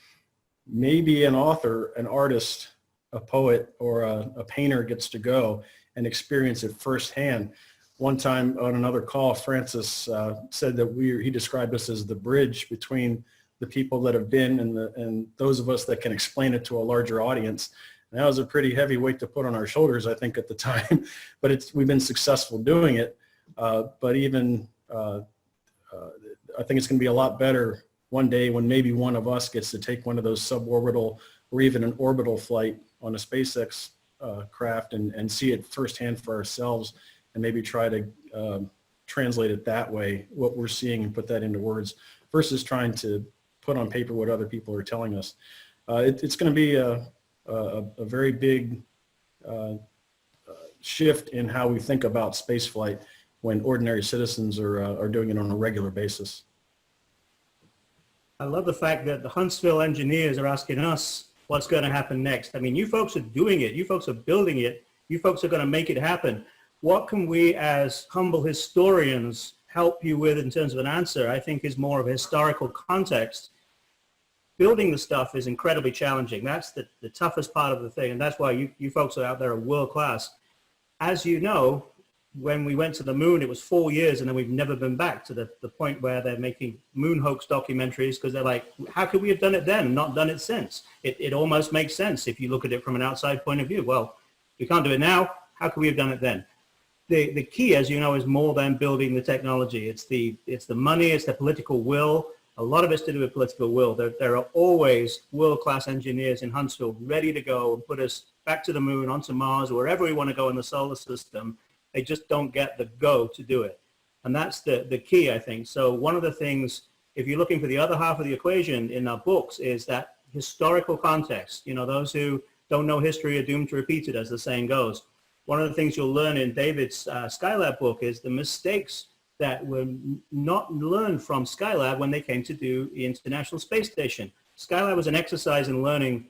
Speaker 8: maybe an author, an artist, a poet, or a painter gets to go and experience it firsthand. One time on another call, Francis said that he described us as the bridge between the people that have been and those of us that can explain it to a larger audience. And that was a pretty heavy weight to put on our shoulders, I think, at the time, but we've been successful doing it. But even, I think it's going to be a lot better one day when maybe one of us gets to take one of those suborbital or even an orbital flight on a SpaceX craft and see it firsthand for ourselves, and maybe try to translate it that way, what we're seeing, and put that into words, versus trying to put on paper what other people are telling us. It's going to be a very big shift in how we think about space flight when ordinary citizens are doing it on a regular basis.
Speaker 6: I love the fact that the Huntsville engineers are asking us what's going to happen next. I mean, you folks are doing it. You folks are building it. You folks are going to make it happen. What can we as humble historians help you with in terms of an answer? I think is more of a historical context. Building the stuff is incredibly challenging. That's the toughest part of the thing. And that's why you folks are out there are world class. As you know, when we went to the moon, it was 4 years, and then we've never been back to the point where they're making moon hoax documentaries because they're like, how could we have done it then and not done it since? It almost makes sense if you look at it from an outside point of view. Well, we can't do it now. How could we have done it then? The key, as you know, is more than building the technology. It's the money, it's the political will. A lot of it's to do with political will. There are always world-class engineers in Huntsville ready to go and put us back to the moon, onto Mars, wherever we want to go in the solar system. They just don't get the go to do it. And that's the key, I think. So one of the things, if you're looking for the other half of the equation in our books, is that historical context. You know, those who don't know history are doomed to repeat it, as the saying goes. One of the things you'll learn in David's Skylab book is the mistakes that were not learned from Skylab when they came to do the International Space Station. Skylab was an exercise in learning,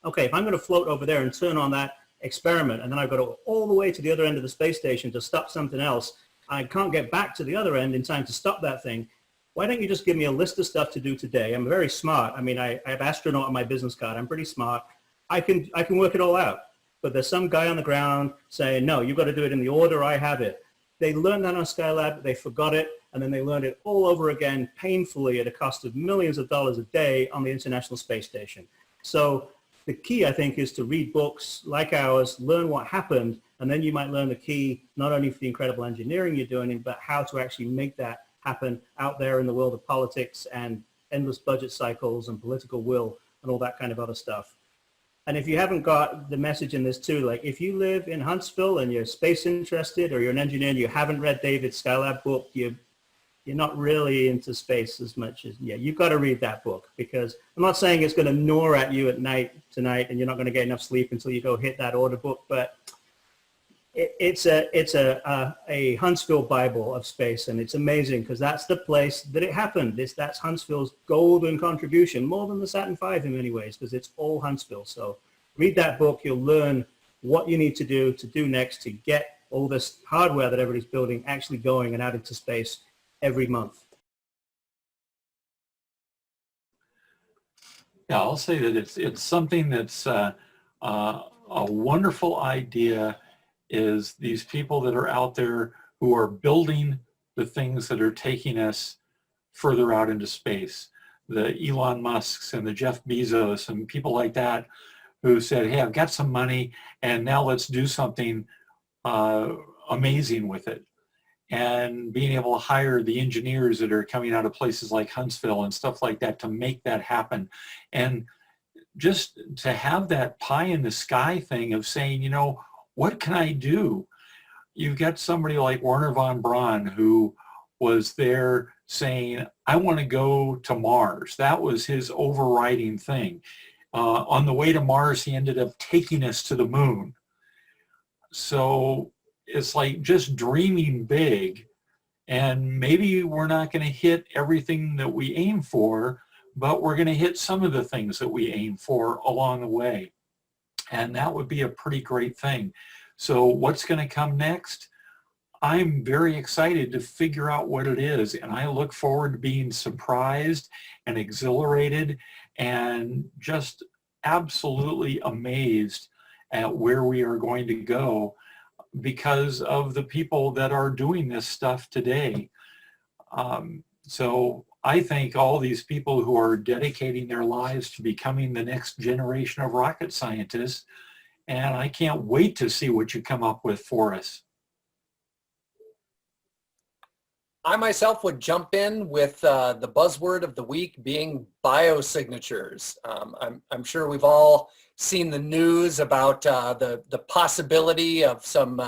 Speaker 6: okay, if I'm going to float over there and turn on that experiment, and then I've got to go all the way to the other end of the space station to stop something else, I can't get back to the other end in time to stop that thing. Why don't you just give me a list of stuff to do today? I'm very smart. I mean, I have astronaut on my business card. I'm pretty smart. I can work it all out. But there's some guy on the ground saying, no, you've got to do it in the order I have it. They learned that on Skylab, they forgot it, and then they learned it all over again painfully at a cost of millions of dollars a day on the International Space Station. So the key, I think, is to read books like ours, learn what happened, and then you might learn the key, not only for the incredible engineering you're doing, but how to actually make that happen out there in the world of politics and endless budget cycles and political will and all that kind of other stuff. And if you haven't got the message in this too, like if you live in Huntsville and you're space interested, or you're an engineer and you haven't read David's Skylab book, you're not really into space as much as, you've got to read that book, because I'm not saying it's going to gnaw at you at night tonight and you're not going to get enough sleep until you go hit that order book, but it's a Huntsville Bible of space, and it's amazing because that's the place that it happened. That's Huntsville's golden contribution, more than the Saturn V in many ways, because it's all Huntsville. So read that book, you'll learn what you need to do next to get all this hardware that everybody's building actually going and out into space every month.
Speaker 5: Yeah, I'll say that it's something that's a wonderful idea, is these people that are out there who are building the things that are taking us further out into space. The Elon Musks and the Jeff Bezos and people like that who said, hey, I've got some money and now let's do something amazing with it. And being able to hire the engineers that are coming out of places like Huntsville and stuff like that to make that happen. And just to have that pie in the sky thing of saying, you know, what can I do? You've got somebody like Wernher von Braun who was there saying, I want to go to Mars. That was his overriding thing. On the way to Mars, he ended up taking us to the moon. So it's like just dreaming big, and maybe we're not going to hit everything that we aim for, but we're going to hit some of the things that we aim for along the way. And that would be a pretty great thing. So what's going to come next? I'm very excited to figure out what it is, and I look forward to being surprised and exhilarated and just absolutely amazed at where we are going to go because of the people that are doing this stuff today. So I thank all these people who are dedicating their lives to becoming the next generation of rocket scientists, and I can't wait to see what you come up with for us.
Speaker 7: I myself would jump in with the buzzword of the week being biosignatures. I'm sure we've all seen the news about the possibility of some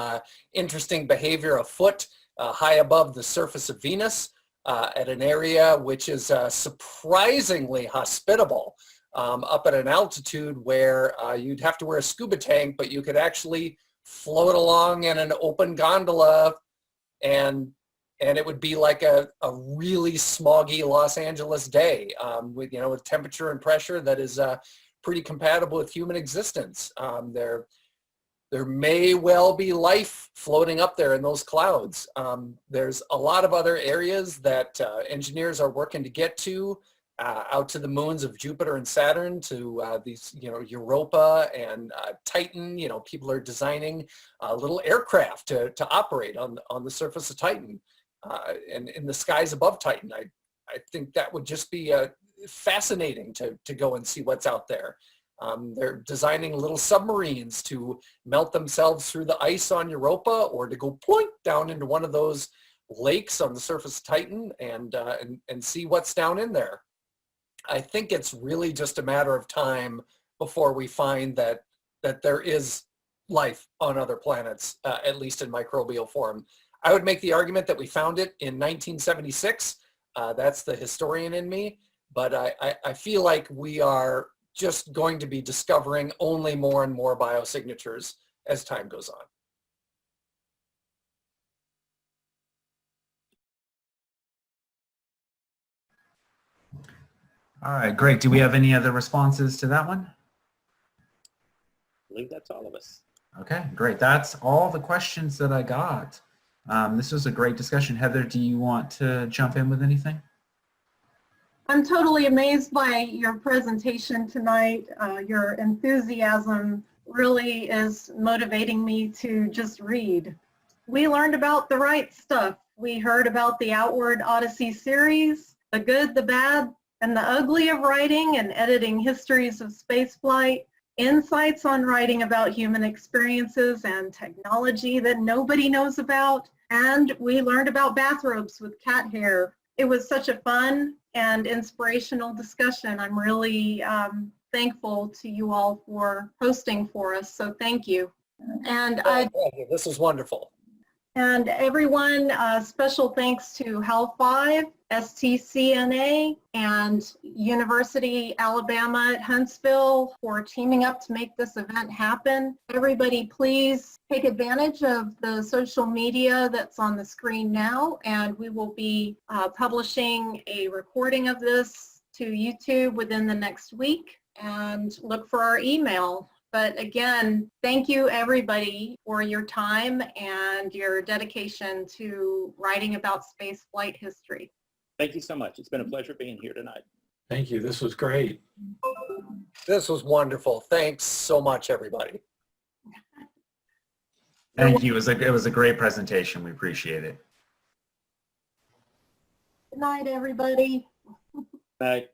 Speaker 7: interesting behavior afoot high above the surface of Venus at an area which is surprisingly hospitable, up at an altitude where you'd have to wear a scuba tank, but you could actually float along in an open gondola and it would be like a really smoggy Los Angeles day with temperature and pressure that is pretty compatible with human existence. There may well be life floating up there in those clouds. There's a lot of other areas that engineers are working to get to, out to the moons of Jupiter and Saturn, to these, Europa and Titan. People are designing little aircraft to operate on the surface of Titan. And in the skies above Titan. I think that would just be fascinating to go and see what's out there. They're designing little submarines to melt themselves through the ice on Europa, or to go ploink down into one of those lakes on the surface of Titan and see what's down in there. I think it's really just a matter of time before we find that there is life on other planets, at least in microbial form. I would make the argument that we found it in 1976. That's the historian in me. But I feel like we are just going to be discovering only more and more biosignatures as time goes on.
Speaker 3: All right, great. Do we have any other responses to that one?
Speaker 4: I believe that's all of us.
Speaker 3: Okay, great. That's all the questions that I got. This was a great discussion. Heather, do you want to jump in with anything?
Speaker 1: I'm totally amazed by your presentation tonight. Your enthusiasm really is motivating me to just read. We learned about the right stuff. We heard about the Outward Odyssey series, the good, the bad, and the ugly of writing and editing histories of spaceflight, insights on writing about human experiences and technology that nobody knows about, and we learned about bathrobes with cat hair. It was such a fun and inspirational discussion. I'm really thankful to you all for hosting for us, so thank you. And
Speaker 7: this was wonderful.
Speaker 1: And everyone, special thanks to HAL 5, STC-NA, and University Alabama at Huntsville for teaming up to make this event happen. Everybody, please take advantage of the social media that's on the screen now, and we will be publishing a recording of this to YouTube within the next week, and look for our email. But again, thank you everybody for your time and your dedication to writing about space flight history.
Speaker 4: Thank you so much. It's been a pleasure being here tonight.
Speaker 5: Thank you. This was great.
Speaker 7: This was wonderful. Thanks so much, everybody.
Speaker 3: Thank you. It was a great presentation. We appreciate it.
Speaker 1: Good night, everybody.
Speaker 4: Bye.